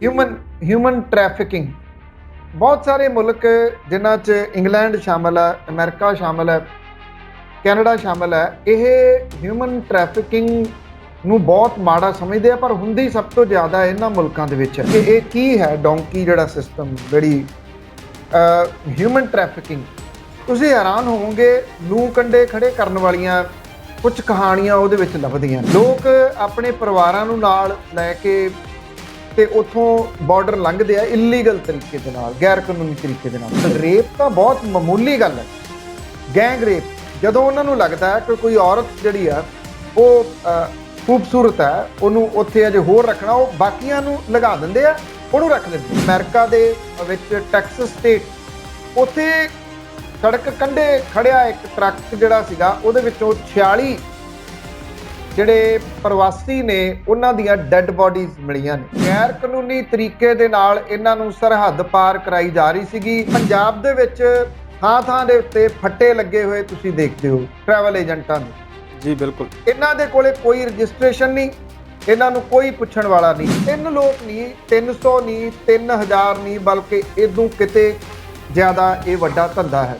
Human human trafficking ਬਹੁਤ ਸਾਰੇ ਮੁਲਕ ਜਿਨ੍ਹਾਂ 'ਚ ਇੰਗਲੈਂਡ ਸ਼ਾਮਲ ਹੈ, ਅਮਰੀਕਾ ਸ਼ਾਮਲ ਹੈ, ਕੈਨੇਡਾ ਸ਼ਾਮਲ ਹੈ। ਇਹ ਹਿਊਮਨ ਟ੍ਰੈਫਿਕਿੰਗ ਨੂੰ ਬਹੁਤ ਮਾੜਾ ਸਮਝਦੇ ਆ, ਪਰ ਹੁੰਦੀ ਸਭ ਤੋਂ ਜ਼ਿਆਦਾ ਇਹਨਾਂ ਮੁਲਕਾਂ ਦੇ ਵਿੱਚ ਹੈ ਕਿ ਇਹ ਕੀ ਹੈ ਡੋਂਕੀ ਜਿਹੜਾ ਸਿਸਟਮ, ਜਿਹੜੀ ਹਿਊਮਨ ਟ੍ਰੈਫਿਕਿੰਗ। ਤੁਸੀਂ ਹੈਰਾਨ ਹੋਵੋਗੇ, ਲੂ ਕੰਡੇ ਖੜੇ ਕਰਨ ਵਾਲੀਆਂ ਕੁਝ ਕਹਾਣੀਆਂ ਉਹਦੇ ਵਿੱਚ ਲੱਭਦੀਆਂ। ਲੋਕ ਆਪਣੇ ਪਰਿਵਾਰਾਂ ਨੂੰ ਨਾਲ ਲੈ ਕੇ ਤੇ ਉੱਥੋਂ ਬਾਰਡਰ ਲੰਘਦੇ ਆ ਇਲੀਗਲ ਤਰੀਕੇ ਦੇ ਨਾਲ, ਗੈਰ ਕਾਨੂੰਨੀ ਤਰੀਕੇ ਦੇ ਨਾਲ। ਰੇਪ ਤਾਂ ਬਹੁਤ ਮਾਮੂਲੀ ਗੱਲ ਹੈ, ਗੈਂਗ ਰੇਪ। ਜਦੋਂ ਉਹਨਾਂ ਨੂੰ ਲੱਗਦਾ ਹੈ ਕਿ ਕੋਈ ਔਰਤ ਜਿਹੜੀ ਆ ਉਹ ਖੂਬਸੂਰਤ ਹੈ, ਉਹਨੂੰ ਉੱਥੇ ਅਜੇ ਹੋਰ ਰੱਖਣਾ, ਉਹ ਬਾਕੀਆਂ ਨੂੰ ਲਗਾ ਦਿੰਦੇ ਆ, ਉਹਨੂੰ ਰੱਖ ਲੈਂਦੇ। ਅਮਰੀਕਾ ਦੇ ਵਿੱਚ ਟੈਕਸਸ ਸਟੇਟ, ਉੱਥੇ ਸੜਕ ਕੰਢੇ ਖੜਿਆ ਇੱਕ ਟਰੱਕ ਜਿਹੜਾ ਸੀਗਾ, ਉਹਦੇ ਵਿੱਚੋਂ 46 ਜਿਹੜੇ ਪ੍ਰਵਾਸੀ ਨੇ ਉਹਨਾਂ ਦੀਆਂ ਡੈੱਡ ਬਾਡੀਜ਼ ਮਿਲੀਆਂ ਨੇ। ਗੈਰ ਕਾਨੂੰਨੀ ਤਰੀਕੇ ਦੇ ਨਾਲ ਇਹਨਾਂ ਨੂੰ ਸਰਹੱਦ ਪਾਰ ਕਰਾਈ ਜਾ ਰਹੀ ਸੀਗੀ। ਪੰਜਾਬ ਦੇ ਵਿੱਚ ਥਾਂ ਦੇ ਉੱਤੇ ਫੱਟੇ ਲੱਗੇ ਹੋਏ ਤੁਸੀਂ ਦੇਖਦੇ ਹੋ ਟਰੈਵਲ ਏਜੰਟਾਂ ਦੇ। ਜੀ ਬਿਲਕੁਲ। ਇਹਨਾਂ ਦੇ ਕੋਲੇ ਕੋਈ ਰਜਿਸਟ੍ਰੇਸ਼ਨ ਨਹੀਂ, ਇਹਨਾਂ ਨੂੰ ਕੋਈ ਪੁੱਛਣ ਵਾਲਾ ਨਹੀਂ। 3 ਲੋਕ ਨਹੀਂ, 300 ਨਹੀਂ, 3000 ਨਹੀਂ, ਬਲਕਿ ਇਦੋਂ ਕਿਤੇ ਜ਼ਿਆਦਾ ਇਹ ਵੱਡਾ ਧੰਦਾ ਹੈ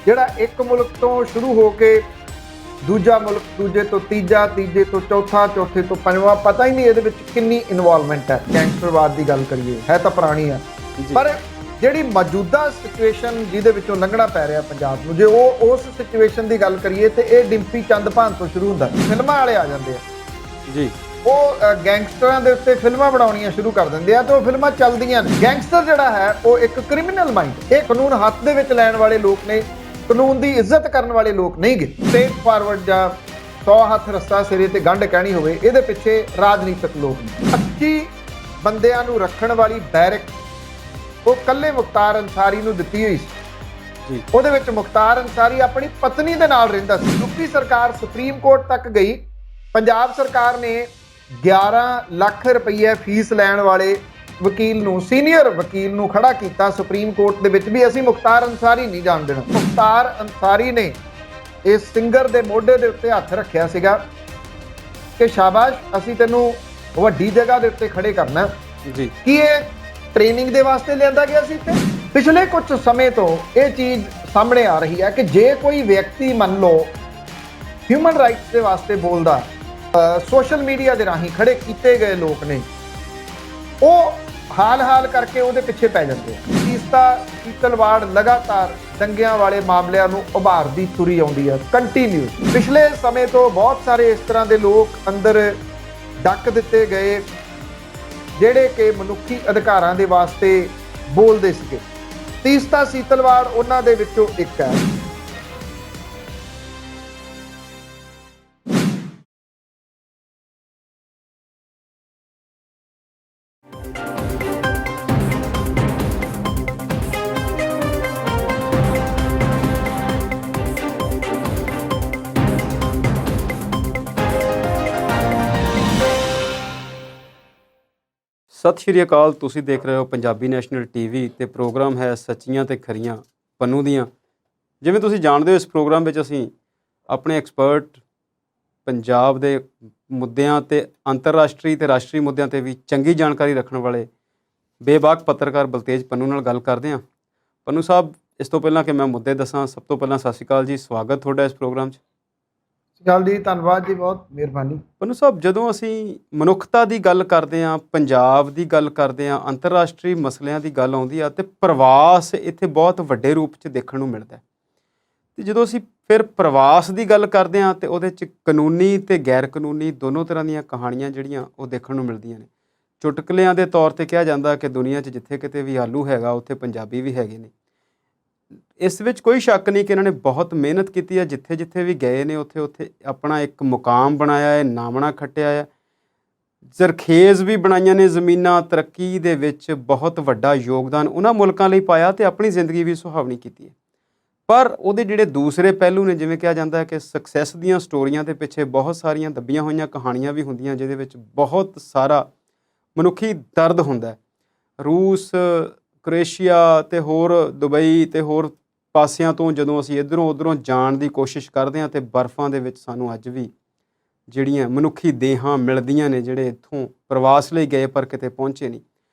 ਜਿਹੜਾ ਇੱਕ ਮੁਲਕ ਤੋਂ ਸ਼ੁਰੂ ਹੋ ਕੇ ਦੂਜਾ ਮੁਲਕ, ਦੂਜੇ ਤੋਂ ਤੀਜਾ, ਤੀਜੇ ਤੋਂ ਚੌਥਾ, ਚੌਥੇ ਤੋਂ ਪੰਜਵਾਂ, ਪਤਾ ਹੀ ਨਹੀਂ ਇਹਦੇ ਵਿੱਚ ਕਿੰਨੀ ਇਨਵੋਲਵਮੈਂਟ ਹੈ। ਗੈਂਗਸਟਰਵਾਦ ਦੀ ਗੱਲ ਕਰੀਏ, ਹੈ ਤਾਂ ਪੁਰਾਣੀ ਆ, ਪਰ ਜਿਹੜੀ ਮੌਜੂਦਾ ਸਿਚੁਏਸ਼ਨ ਜਿਹਦੇ ਵਿੱਚੋਂ ਲੰਘਣਾ ਪੈ ਰਿਹਾ ਪੰਜਾਬ ਨੂੰ, ਜੇ ਉਹ ਉਸ ਸਿਚੁਏਸ਼ਨ ਦੀ ਗੱਲ ਕਰੀਏ ਤੇ ਇਹ ਡਿੰਪੀ ਚੰਦਭਾਨ ਤੋਂ ਸ਼ੁਰੂ ਹੁੰਦਾ। ਫਿਲਮਾਂ ਵਾਲੇ ਆ ਜਾਂਦੇ ਆ ਜੀ, ਉਹ ਗੈਂਗਸਟਰਾਂ ਦੇ ਉੱਤੇ ਫਿਲਮਾਂ ਬਣਾਉਣੀਆਂ ਸ਼ੁਰੂ ਕਰ ਦਿੰਦੇ ਆ ਤੇ ਉਹ ਫਿਲਮਾਂ ਚੱਲਦੀਆਂ ਨੇ। ਗੈਂਗਸਟਰ ਜਿਹੜਾ ਹੈ ਉਹ ਇੱਕ ਕ੍ਰਿਮੀਨਲ ਮਾਈਂਡ, ਇਹ ਕਾਨੂੰਨ ਹੱਥ ਦੇ ਵਿੱਚ ਲੈਣ ਵਾਲੇ ਲੋਕ ਨੇ, ਕਾਨੂੰਨ ਦੀ ਇੱਜ਼ਤ ਕਰਨ ਵਾਲੇ ਲੋਕ ਨਹੀਂ ਗੇ। ਸਟੇਟ ਫਾਰਵਰਡ ਜਾਂ 100 ਹੱਥ ਰੱਸਾ ਸਿਰੇ ਤੇ ਗੰਢ ਕਹਿਣੀ ਹੋਵੇ, ਇਹਦੇ ਪਿੱਛੇ ਰਾਜਨੀਤਿਕ ਲੋਕ ਨੇ। 25 ਬੰਦਿਆਂ ਨੂੰ ਰੱਖਣ ਵਾਲੀ ਬੈਰਕ ਉਹ ਕੱਲੇ ਮੁਖਤਾਰ ਅੰਸਾਰੀ ਨੂੰ ਦਿੱਤੀ ਹੋਈ ਸੀ। ਉਹਦੇ ਵਿੱਚ ਮੁਖਤਾਰ ਅੰਸਾਰੀ ਆਪਣੀ ਪਤਨੀ ਦੇ ਨਾਲ ਰਹਿੰਦਾ ਸੀ। ਯੂਪੀ ਸਰਕਾਰ ਸੁਪਰੀਮ ਕੋਰਟ ਤੱਕ ਗਈ। ਪੰਜਾਬ ਸਰਕਾਰ ਨੇ 11 ਲੱਖ ਰੁਪਏ ਫੀਸ ਲੈਣ ਵਾਲੇ ਵਕੀਲ ਨੂੰ, ਸੀਨੀਅਰ ਵਕੀਲ ਨੂੰ ਖੜਾ ਕੀਤਾ ਸੁਪਰੀਮ ਕੋਰਟ ਦੇ ਵਿੱਚ ਵੀ ਅਸੀਂ ਮੁਖਤਾਰ ਅੰਸਾਰੀ ਨਹੀਂ ਜਾਣ ਦੇਣਾ। ਮੁਖਤਾਰ ਅੰਸਾਰੀ ਨੇ ਇਸ ਸਿੰਗਰ ਦੇ ਮੋਢੇ ਦੇ ਉੱਤੇ ਹੱਥ ਰੱਖਿਆ ਸੀਗਾ ਕਿ ਸ਼ਾਬਾਸ਼, ਅਸੀਂ ਤੈਨੂੰ ਵੱਡੀ ਜਗ੍ਹਾ ਦੇ ਉੱਤੇ ਖੜੇ ਕਰਨਾ ਜੀ। ਕੀ ਇਹ ਟ੍ਰੇਨਿੰਗ ਦੇ ਵਾਸਤੇ ਲਿਆਂਦਾ ਗਿਆ ਸੀ? ਤੇ ਪਿਛਲੇ ਕੁਝ ਸਮੇਂ ਤੋਂ ਇਹ ਚੀਜ਼ ਸਾਹਮਣੇ ਆ ਰਹੀ ਹੈ ਕਿ ਜੇ ਕੋਈ ਵਿਅਕਤੀ ਮੰਨ ਲਓ ਹਿਊਮਨ ਰਾਈਟਸ ਦੇ ਵਾਸਤੇ ਬੋਲਦਾ, ਸੋਸ਼ਲ ਮੀਡੀਆ ਦੇ ਰਾਹੀਂ ਖੜੇ ਕੀਤੇ ਗਏ ਲੋਕ ਨੇ, ਉਹ ਹਾਲ ਕਰਕੇ ਉਹਦੇ ਪਿੱਛੇ ਪੈ ਜਾਂਦੇ ਆ। ਸੀਤਲਵਾੜ ਲਗਾਤਾਰ ਦੰਗਿਆਂ ਵਾਲੇ ਮਾਮਲਿਆਂ ਨੂੰ ਉਭਾਰਦੀ ਤੁਰੀ ਆਉਂਦੀ ਹੈ, ਕੰਟੀਨਿਊ। ਪਿਛਲੇ ਸਮੇਂ ਤੋਂ ਬਹੁਤ ਸਾਰੇ ਇਸ ਤਰ੍ਹਾਂ ਦੇ ਲੋਕ ਅੰਦਰ ਡੱਕ ਦਿੱਤੇ ਗਏ ਜਿਹੜੇ ਕਿ ਮਨੁੱਖੀ ਅਧਿਕਾਰਾਂ ਦੇ ਵਾਸਤੇ ਬੋਲਦੇ ਸੀਗੇ। ਸੀਤਲਵਾੜ ਉਹਨਾਂ ਦੇ ਵਿੱਚੋਂ ਇੱਕ ਹੈ। ਸਤਿ ਸ਼੍ਰੀ ਅਕਾਲ। ਤੁਸੀਂ ਦੇਖ ਰਹੇ ਹੋ ਪੰਜਾਬੀ ਨੈਸ਼ਨਲ ਟੀਵੀ ਤੇ ਪ੍ਰੋਗਰਾਮ ਹੈ ਸੱਚੀਆਂ ਤੇ ਖਰੀਆਂ ਪੰਨੂ ਦੀਆਂ। ਜਿਵੇਂ ਤੁਸੀਂ ਜਾਣਦੇ ਹੋ, ਇਸ ਪ੍ਰੋਗਰਾਮ ਵਿੱਚ ਅਸੀਂ ਆਪਣੇ ਐਕਸਪਰਟ ਪੰਜਾਬ ਦੇ ਮੁੱਦਿਆਂ ਤੇ ਅੰਤਰਰਾਸ਼ਟਰੀ ਤੇ ਰਾਸ਼ਟਰੀ ਮੁੱਦਿਆਂ ਤੇ ਵੀ ਚੰਗੀ ਜਾਣਕਾਰੀ ਰੱਖਣ ਵਾਲੇ ਬੇਬਾਕ ਪੱਤਰਕਾਰ ਬਲਤੇਜ ਪੰਨੂ ਨਾਲ ਗੱਲ ਕਰਦੇ ਹਾਂ। ਪੰਨੂ ਸਾਹਿਬ, ਇਸ ਤੋਂ ਪਹਿਲਾਂ ਕਿ ਮੈਂ ਮੁੱਦੇ ਦੱਸਾਂ, ਸਭ ਤੋਂ ਪਹਿਲਾਂ ਸਤਿ ਸ਼੍ਰੀ ਅਕਾਲ ਜੀ, ਸਵਾਗਤ ਤੁਹਾਡਾ ਇਸ ਪ੍ਰੋਗਰਾਮ 'ਚ। ਗੱਲ ਜੀ, ਧੰਨਵਾਦ ਜੀ, ਬਹੁਤ ਮਿਹਰਬਾਨੀ। ਪੰਨੂ ਸਾਹਿਬ, ਜਦੋਂ ਅਸੀਂ ਮਨੁੱਖਤਾ ਦੀ ਗੱਲ ਕਰਦੇ ਹਾਂ, ਪੰਜਾਬ ਦੀ ਗੱਲ ਕਰਦੇ ਹਾਂ, ਅੰਤਰਰਾਸ਼ਟਰੀ ਮਸਲਿਆਂ ਦੀ ਗੱਲ ਆਉਂਦੀ ਆ ਤੇ ਪ੍ਰਵਾਸ ਇੱਥੇ ਬਹੁਤ ਵੱਡੇ ਰੂਪ 'ਚ ਦੇਖਣ ਨੂੰ ਮਿਲਦਾ। ਅਤੇ ਜਦੋਂ ਅਸੀਂ ਫਿਰ ਪ੍ਰਵਾਸ ਦੀ ਗੱਲ ਕਰਦੇ ਹਾਂ ਤੇ ਉਹਦੇ 'ਚ ਕਾਨੂੰਨੀ ਤੇ ਗੈਰ ਕਾਨੂੰਨੀ ਦੋਨੋਂ ਤਰ੍ਹਾਂ ਦੀਆਂ ਕਹਾਣੀਆਂ ਜਿਹੜੀਆਂ ਉਹ ਦੇਖਣ ਨੂੰ ਮਿਲਦੀਆਂ ਨੇ। ਚੁਟਕਲਿਆਂ ਦੇ ਤੌਰ 'ਤੇ ਕਿਹਾ ਜਾਂਦਾ ਕਿ ਦੁਨੀਆ 'ਚ ਜਿੱਥੇ ਕਿਤੇ ਵੀ ਆਲੂ ਹੈਗਾ ਉੱਥੇ ਪੰਜਾਬੀ ਵੀ ਹੈਗੇ ਨੇ। ਇਸ ਵਿੱਚ ਕੋਈ ਸ਼ੱਕ ਨਹੀਂ ਕਿ ਇਹਨਾਂ ਨੇ ਬਹੁਤ ਮਿਹਨਤ ਕੀਤੀ ਹੈ, ਜਿੱਥੇ ਜਿੱਥੇ ਵੀ ਗਏ ਨੇ ਉੱਥੇ ਆਪਣਾ ਇੱਕ ਮੁਕਾਮ ਬਣਾਇਆ ਹੈ, ਨਾਮਣਾ ਖੱਟਿਆ ਹੈ, ਜ਼ਰਖੇਜ਼ ਵੀ ਬਣਾਈਆਂ ਨੇ ਜ਼ਮੀਨਾਂ। ਤਰੱਕੀ ਦੇ ਵਿੱਚ ਬਹੁਤ ਵੱਡਾ ਯੋਗਦਾਨ ਉਹਨਾਂ ਮੁਲਕਾਂ ਲਈ ਪਾਇਆ ਤੇ ਆਪਣੀ ਜ਼ਿੰਦਗੀ ਵੀ ਸੁਹਾਵਣੀ ਕੀਤੀ ਹੈ। ਪਰ ਉਹਦੇ ਜਿਹੜੇ ਦੂਸਰੇ ਪਹਿਲੂ ਨੇ, ਜਿਵੇਂ ਕਿਹਾ ਜਾਂਦਾ ਹੈ ਕਿ ਸਕਸੈਸ ਦੀਆਂ ਸਟੋਰੀਆਂ ਦੇ ਪਿੱਛੇ ਬਹੁਤ ਸਾਰੀਆਂ ਦੱਬੀਆਂ ਹੋਈਆਂ ਕਹਾਣੀਆਂ ਵੀ ਹੁੰਦੀਆਂ, ਜਿਹਦੇ ਵਿੱਚ ਬਹੁਤ ਸਾਰਾ ਮਨੁੱਖੀ ਦਰਦ ਹੁੰਦਾ। ਰੂਸ, ਕ੍ਰੋਏਸ਼ੀਆ ਤੇ ਹੋਰ ਦੁਬਈ ਤੇ ਹੋਰ ਪਾਸਿਆਂ ਤੋਂ ਜਦੋਂ ਅਸੀਂ ਇੱਧਰੋਂ ਉੱਧਰੋਂ ਜਾਣ ਦੀ ਕੋਸ਼ਿਸ਼ ਕਰਦੇ ਹਾਂ ਤੇ ਬਰਫ਼ਾਂ ਦੇ ਵਿੱਚ ਸਾਨੂੰ ਅੱਜ ਵੀ ਜਿਹੜੀਆਂ ਮਨੁੱਖੀ ਦੇਹਾਂ ਮਿਲਦੀਆਂ ਨੇ, ਜਿਹੜੇ ਇੱਥੋਂ ਪ੍ਰਵਾਸ ਲਈ ਗਏ ਪਰ ਕਿਤੇ ਪਹੁੰਚੇ ਨਹੀਂ।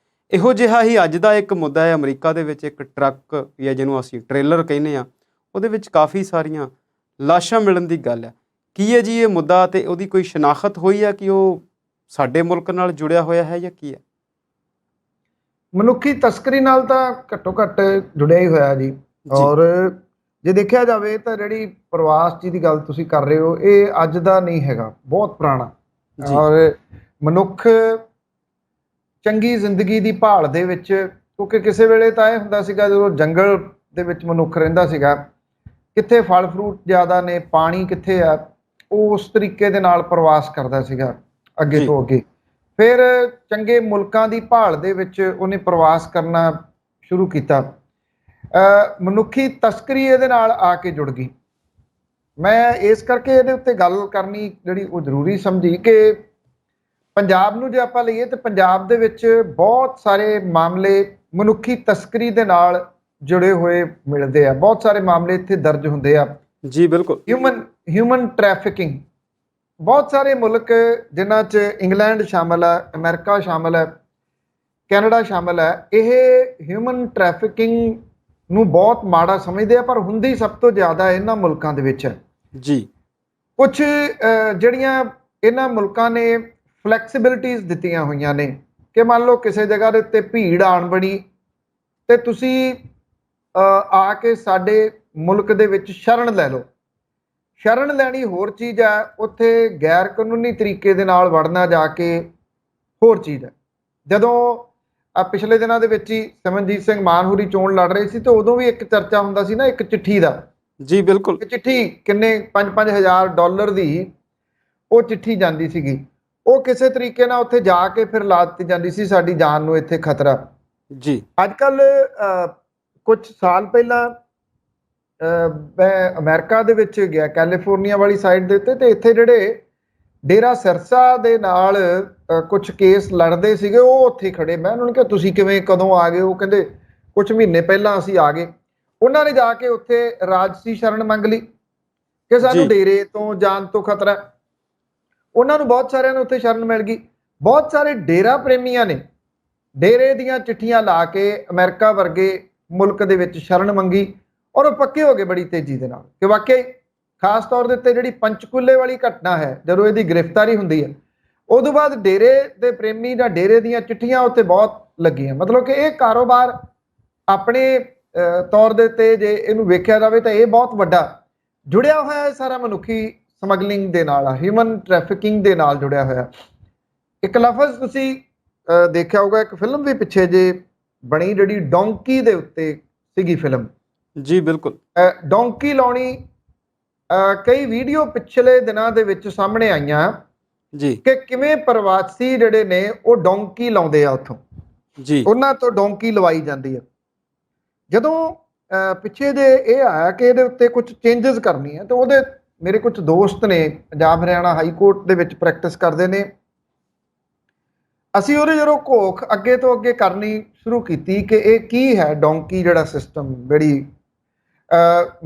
ਇਹੋ ਜਿਹਾ ਹੀ ਅੱਜ ਦਾ ਇੱਕ ਮੁੱਦਾ ਹੈ। ਅਮਰੀਕਾ ਦੇ ਵਿੱਚ ਇੱਕ ਟਰੱਕ ਜਾਂ ਜਿਹਨੂੰ ਅਸੀਂ ਟ੍ਰੇਲਰ ਕਹਿੰਦੇ ਆ, ਉਹਦੇ ਵਿੱਚ ਕਾਫੀ ਸਾਰੀਆਂ ਲਾਸ਼ਾਂ ਮਿਲਣ ਦੀ ਗੱਲ ਹੈ। ਕੀ ਹੈ ਜੀ ਇਹ ਮੁੱਦਾ, ਤੇ ਉਹਦੀ ਕੋਈ ਸ਼ਨਾਖਤ ਹੋਈ ਹੈ ਕਿ ਉਹ ਸਾਡੇ ਮੁਲਕ ਨਾਲ ਜੁੜਿਆ ਹੋਇਆ ਹੈ ਜਾਂ ਕੀ ਹੈ? ਮਨੁੱਖੀ ਤਸਕਰੀ ਨਾਲ ਤਾਂ ਘੱਟੋ ਘੱਟ ਜੁੜਿਆ ਹੀ ਹੋਇਆ ਜੀ। ਔਰ ਜੇ ਦੇਖਿਆ ਜਾਵੇ ਤਾਂ ਜਿਹੜੀ ਪ੍ਰਵਾਸ ਜੀ ਦੀ ਗੱਲ ਤੁਸੀਂ ਕਰ ਰਹੇ ਹੋ, ਇਹ ਅੱਜ ਦਾ ਨਹੀਂ ਹੈਗਾ, ਬਹੁਤ ਪੁਰਾਣਾ। ਔਰ ਮਨੁੱਖ ਚੰਗੀ ਜ਼ਿੰਦਗੀ ਦੀ ਭਾਲ ਦੇ ਵਿੱਚ, ਕਿਉਂਕਿ ਕਿਸੇ ਵੇਲੇ ਤਾਂ ਇਹ ਹੁੰਦਾ ਸੀਗਾ ਜਦੋਂ ਜੰਗਲ ਦੇ ਵਿੱਚ ਮਨੁੱਖ ਰਹਿੰਦਾ ਸੀਗਾ, ਕਿੱਥੇ ਫਲ ਫਰੂਟ ਜ਼ਿਆਦਾ ਨੇ, ਪਾਣੀ ਕਿੱਥੇ ਆ, ਉਹ ਉਸ ਤਰੀਕੇ ਦੇ ਨਾਲ ਪ੍ਰਵਾਸ ਕਰਦਾ ਸੀਗਾ ਅੱਗੇ ਤੋਂ ਅੱਗੇ। ਫਿਰ ਚੰਗੇ ਮੁਲਕਾਂ ਦੀ ਭਾਲ ਦੇ ਵਿੱਚ ਉਹਨੇ ਪ੍ਰਵਾਸ ਕਰਨਾ ਸ਼ੁਰੂ ਕੀਤਾ। ਮਨੁੱਖੀ ਤਸਕਰੀ ਇਹਦੇ ਨਾਲ ਆ ਕੇ ਜੁੜ ਗਈ। ਮੈਂ ਇਸ ਕਰਕੇ ਇਹਦੇ ਉੱਤੇ ਗੱਲ ਕਰਨੀ ਜਿਹੜੀ ਉਹ ਜ਼ਰੂਰੀ ਸਮਝੀ ਕਿ ਪੰਜਾਬ ਨੂੰ ਜੇ ਆਪਾਂ ਲਈਏ ਤਾਂ ਪੰਜਾਬ ਦੇ ਵਿੱਚ ਬਹੁਤ ਸਾਰੇ ਮਾਮਲੇ ਮਨੁੱਖੀ ਤਸਕਰੀ ਦੇ ਨਾਲ ਜੁੜੇ ਹੋਏ ਮਿਲਦੇ ਆ। ਬਹੁਤ ਸਾਰੇ ਮਾਮਲੇ ਇੱਥੇ ਦਰਜ ਹੁੰਦੇ ਆ ਜੀ ਬਿਲਕੁਲ। ਹਿਊਮਨ ਟ੍ਰੈਫਿਕਿੰਗ, ਬਹੁਤ ਸਾਰੇ ਮੁਲਕ ਜਿਨ੍ਹਾਂ 'ਚ ਇੰਗਲੈਂਡ ਸ਼ਾਮਲ ਹੈ, ਅਮਰੀਕਾ ਸ਼ਾਮਲ ਹੈ, ਕੈਨੇਡਾ ਸ਼ਾਮਲ ਹੈ, ਇਹ ਹਿਊਮਨ ਟ੍ਰੈਫਿਕਿੰਗ ਨੂੰ ਬਹੁਤ ਮਾੜਾ ਸਮਝਦੇ ਆ, ਪਰ ਹੁੰਦੀ ਸਭ ਤੋਂ ਜ਼ਿਆਦਾ ਇਹਨਾਂ ਮੁਲਕਾਂ ਦੇ ਵਿੱਚ ਹੈ ਜੀ। ਕੁਝ ਜਿਹੜੀਆਂ ਇਹਨਾਂ ਮੁਲਕਾਂ ਨੇ ਫਲੈਕਸੀਬਿਲਿਟੀਜ਼ ਦਿੱਤੀਆਂ ਹੋਈਆਂ ਨੇ ਕਿ ਮੰਨ ਲਓ ਕਿਸੇ ਜਗ੍ਹਾ ਦੇ ਉੱਤੇ ਭੀੜ ਆਣ ਬਣੀ ਤੇ ਤੁਸੀਂ ਆ ਕੇ ਸਾਡੇ ਮੁਲਕ ਦੇ ਵਿੱਚ ਸ਼ਰਨ ਲੈ ਲਓ। ਸ਼ਰਨ ਲੈਣੀ ਹੋਰ ਚੀਜ਼ ਹੈ, ਉੱਥੇ ਗੈਰ ਕਾਨੂੰਨੀ ਤਰੀਕੇ ਦੇ ਨਾਲ ਵੜਨਾ ਜਾ ਕੇ ਹੋਰ ਚੀਜ਼ ਹੈ। ਜਦੋਂ ਪਿਛਲੇ ਦਿਨਾਂ ਦੇ ਵਿੱਚ ਹੀ ਸਿਮਰਨਜੀਤ ਸਿੰਘ ਮਾਨ ਹੋਰੀ ਚੋਣ ਲੜ ਰਹੇ ਸੀ ਤੇ ਉਦੋਂ ਵੀ ਇੱਕ ਚਰਚਾ ਹੁੰਦਾ ਸੀ ਨਾ ਇੱਕ ਚਿੱਠੀ ਦਾ। ਜੀ ਬਿਲਕੁਲ। ਚਿੱਠੀ ਕਿੰਨੇ $5,000 ਦੀ ਉਹ ਚਿੱਠੀ ਜਾਂਦੀ ਸੀਗੀ, ਉਹ ਕਿਸੇ ਤਰੀਕੇ ਨਾਲ ਉੱਥੇ ਜਾ ਕੇ ਫਿਰ ਲਾ ਦਿੱਤੀ ਜਾਂਦੀ ਸੀ, ਸਾਡੀ ਜਾਨ ਨੂੰ ਇੱਥੇ ਖਤਰਾ। ਜੀ ਅੱਜ ਕੱਲ ਕੁਝ ਸਾਲ ਪਹਿਲਾਂ ਮੈਂ ਅਮਰੀਕਾ ਦੇ ਵਿੱਚ ਗਿਆ, ਕੈਲੀਫੋਰਨੀਆ ਵਾਲੀ ਸਾਈਡ ਦੇ ਉੱਤੇ, ਤੇ ਇੱਥੇ ਜਿਹੜੇ ਡੇਰਾ ਸਿਰਸਾ ਦੇ ਨਾਲ ਕੁਝ ਕੇਸ ਲੜਦੇ ਸੀਗੇ, ਉਹ ਉੱਥੇ ਖੜੇ। ਮੈਂ ਉਹਨਾਂ ਨੂੰ ਕਿਹਾ ਤੁਸੀਂ ਕਿਵੇਂ, ਕਦੋਂ ਆ ਗਏ? ਉਹ ਕਹਿੰਦੇ ਕੁਝ ਮਹੀਨੇ ਪਹਿਲਾਂ ਅਸੀਂ ਆ ਗਏ। ਉਹਨਾਂ ਨੇ ਜਾ ਕੇ ਉੱਥੇ ਰਾਜਸੀ ਸ਼ਰਨ ਮੰਗ ਲਈ ਕਿ ਸਾਨੂੰ ਡੇਰੇ ਤੋਂ ਜਾਨ ਤੋਂ ਖਤਰਾ। ਉਹਨਾਂ ਨੂੰ ਬਹੁਤ ਸਾਰਿਆਂ ਨੂੰ ਉੱਥੇ ਸ਼ਰਨ ਮਿਲ ਗਈ। ਬਹੁਤ ਸਾਰੇ ਡੇਰਾ ਪ੍ਰੇਮੀਆਂ ਨੇ ਡੇਰੇ ਦੀਆਂ ਚਿੱਠੀਆਂ ਲਾ ਕੇ ਅਮਰੀਕਾ ਵਰਗੇ ਮੁਲਕ ਦੇ ਵਿੱਚ ਸ਼ਰਨ ਮੰਗੀ ਔਰ ਉਹ ਪੱਕੇ ਹੋ ਗਏ ਬੜੀ ਤੇਜ਼ੀ ਦੇ ਨਾਲ ਕਿ ਵਾਕਈ ਖਾਸ ਤੌਰ ਦੇ ਉੱਤੇ ਜਿਹੜੀ ਪੰਚਕੂਲੇ ਵਾਲੀ ਘਟਨਾ ਹੈ, ਜਦੋਂ ਇਹਦੀ ਗ੍ਰਿਫਤਾਰੀ ਹੁੰਦੀ ਹੈ, ਉਦੋਂ ਬਾਅਦ ਡੇਰੇ ਦੇ ਪ੍ਰੇਮੀ ਜਾਂ ਡੇਰੇ ਦੀਆਂ ਚਿੱਠੀਆਂ ਉੱਤੇ ਬਹੁਤ ਲੱਗੀਆਂ। ਮਤਲਬ ਕਿ ਇਹ ਕਾਰੋਬਾਰ ਆਪਣੇ ਤੌਰ ਦੇ ਉੱਤੇ ਜੇ ਇਹਨੂੰ ਵੇਖਿਆ ਜਾਵੇ ਤਾਂ ਇਹ ਬਹੁਤ ਵੱਡਾ ਜੁੜਿਆ ਹੋਇਆ ਹੈ, ਸਾਰਾ ਮਨੁੱਖੀ ਸਮਗਲਿੰਗ ਦੇ ਨਾਲ, ਹਿਊਮਨ ਟ੍ਰੈਫਿਕਿੰਗ ਦੇ ਨਾਲ ਜੁੜਿਆ ਹੋਇਆ। ਇੱਕ ਲਫ਼ਜ਼ ਤੁਸੀਂ ਦੇਖਿਆ ਹੋਊਗਾ, ਇੱਕ ਫਿਲਮ ਵੀ ਪਿੱਛੇ ਜੇ ਬਣੀ ਜਿਹੜੀ ਡੋਂਕੀ ਦੇ ਉੱਤੇ ਸੀਗੀ ਫਿਲਮ। ਜੀ ਬਿਲਕੁਲ। ਡੋਂਕੀ ਲਾਉਣੀ, ਕਈ ਵੀਡੀਓ ਪਿਛਲੇ ਦਿਨਾਂ ਦੇ ਵਿੱਚ ਸਾਹਮਣੇ ਆਈਆਂ ਜੀ ਕਿ ਕਿਵੇਂ ਪ੍ਰਵਾਸੀ ਜਿਹੜੇ ਨੇ ਉਹ ਡੋਂਕੀ ਲਾਉਂਦੇ ਆ ਉੱਥੋਂ, ਜੀ ਉਹਨਾਂ ਤੋਂ ਡੋਂਕੀ ਲਵਾਈ ਜਾਂਦੀ ਹੈ। ਜਦੋਂ ਪਿੱਛੇ ਜੇ ਇਹ ਆਇਆ ਕਿ ਇਹਦੇ ਉੱਤੇ ਕੁਝ ਚੇਂਜਸ ਕਰਨੀ ਹੈ, ਤਾਂ ਉਹਦੇ ਮੇਰੇ ਕੁਝ ਦੋਸਤ ਨੇ ਪੰਜਾਬ ਹਰਿਆਣਾ ਹਾਈ ਕੋਰਟ ਦੇ ਵਿੱਚ ਪ੍ਰੈਕਟਿਸ ਕਰਦੇ ਨੇ। ਅਸੀਂ ਉਹਦੇ ਜਦੋਂ ਘੋਖ ਅੱਗੇ ਤੋਂ ਅੱਗੇ ਕਰਨੀ ਸ਼ੁਰੂ ਕੀਤੀ ਕਿ ਇਹ ਕੀ ਹੈ ਡੋਂਕੀ ਜਿਹੜਾ ਸਿਸਟਮ, ਜਿਹੜੀ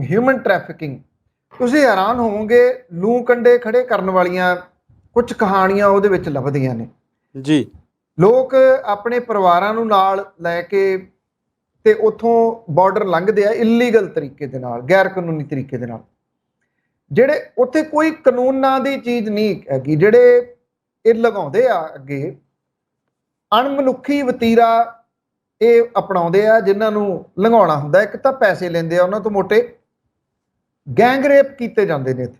ਹਿਊਮਨ ਟ੍ਰੈਫਿਕਿੰਗ। ਤੁਸੀਂ ਹੈਰਾਨ ਹੋਵੋਗੇ, ਲੂੰ ਕੰਡੇ ਖੜੇ ਕਰਨ ਵਾਲੀਆਂ ਕੁਝ ਕਹਾਣੀਆਂ ਉਹਦੇ ਵਿੱਚ ਲੱਭਦੀਆਂ ਨੇ। ਜੀ ਲੋਕ ਆਪਣੇ ਪਰਿਵਾਰਾਂ ਨੂੰ ਨਾਲ ਲੈ ਕੇ ਤੇ ਉੱਥੋਂ ਬਾਰਡਰ ਲੰਘਦੇ ਆ ਇਲੀਗਲ ਤਰੀਕੇ ਦੇ ਨਾਲ, ਗੈਰ ਕਾਨੂੰਨੀ ਤਰੀਕੇ ਦੇ ਨਾਲ। ਜਿਹੜੇ ਉੱਥੇ ਕੋਈ ਕਾਨੂੰਨ ਨਾਂ ਦੀ ਚੀਜ਼ ਨਹੀਂ ਹੈਗੀ, ਜਿਹੜੇ ਇਹ ਲਗਾਉਂਦੇ ਆ ਅੱਗੇ ਅਣਮਨੁੱਖੀ ਵਤੀਰਾ ਇਹ ਅਪਣਾਉਂਦੇ ਆ, ਜਿਨ੍ਹਾਂ ਨੂੰ ਲੰਘਾਉਣਾ ਹੁੰਦਾ। ਇੱਕ ਤਾਂ ਪੈਸੇ ਲੈਂਦੇ ਆ ਉਹਨਾਂ ਤੋਂ ਮੋਟੇ, ਗੈਂਗ ਰੇਪ ਕੀਤੇ ਜਾਂਦੇ ਨੇ ਇੱਥੇ,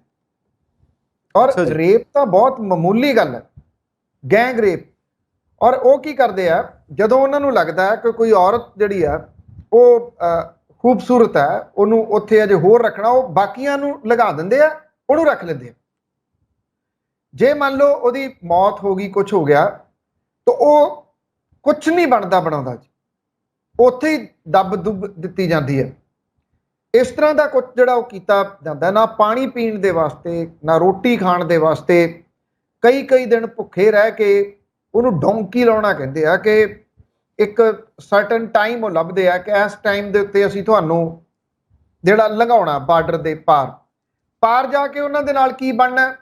ਔਰ ਰੇਪ ਤਾਂ ਬਹੁਤ ਮਾਮੂਲੀ ਗੱਲ ਹੈ, ਗੈਂਗ ਰੇਪ। ਔਰ ਉਹ ਕੀ ਕਰਦੇ ਆ, ਜਦੋਂ ਉਹਨਾਂ ਨੂੰ ਲੱਗਦਾ ਹੈ ਕਿ ਕੋਈ ਔਰਤ ਜਿਹੜੀ ਆ ਉਹ ਖੂਬਸੂਰਤ ਹੈ, ਉਹਨੂੰ ਉੱਥੇ ਅਜੇ ਹੋਰ ਰੱਖਣਾ, ਉਹ ਬਾਕੀਆਂ ਨੂੰ ਲਗਾ ਦਿੰਦੇ ਆ, ਉਹਨੂੰ ਰੱਖ ਲੈਂਦੇ ਆ। ਜੇ ਮੰਨ ਲਓ ਉਹਦੀ ਮੌਤ ਹੋ ਗਈ, ਕੁਝ ਹੋ ਗਿਆ, ਤਾਂ ਉਹ ਕੁਝ ਨਹੀਂ ਬਣਦਾ ਬਣਾਉਂਦਾ ਜੀ, ਉੱਥੇ ਹੀ ਦੱਬ ਦੁੱਬ ਦਿੱਤੀ ਜਾਂਦੀ ਹੈ। ਇਸ ਤਰ੍ਹਾਂ ਦਾ ਕੁਝ ਜਿਹੜਾ ਉਹ ਕੀਤਾ ਜਾਂਦਾ, ਨਾ ਪਾਣੀ ਪੀਣ ਦੇ ਵਾਸਤੇ, ਨਾ ਰੋਟੀ ਖਾਣ ਦੇ ਵਾਸਤੇ। ਕਈ ਦਿਨ ਭੁੱਖੇ ਰਹਿ ਕੇ ਉਹਨੂੰ ਡੋਂਕੀ ਲਾਉਣਾ ਕਹਿੰਦੇ ਆ ਕਿ ਇੱਕ ਸਰਟਨ ਟਾਈਮ ਉਹ ਲੱਭਦੇ ਆ ਕਿ ਇਸ ਟਾਈਮ ਦੇ ਉੱਤੇ ਅਸੀਂ ਤੁਹਾਨੂੰ ਜਿਹੜਾ ਲੰਘਾਉਣਾ ਬਾਰਡਰ ਦੇ ਪਾਰ ਜਾ ਕੇ ਉਹਨਾਂ ਦੇ ਨਾਲ ਕੀ ਬਣਨਾ,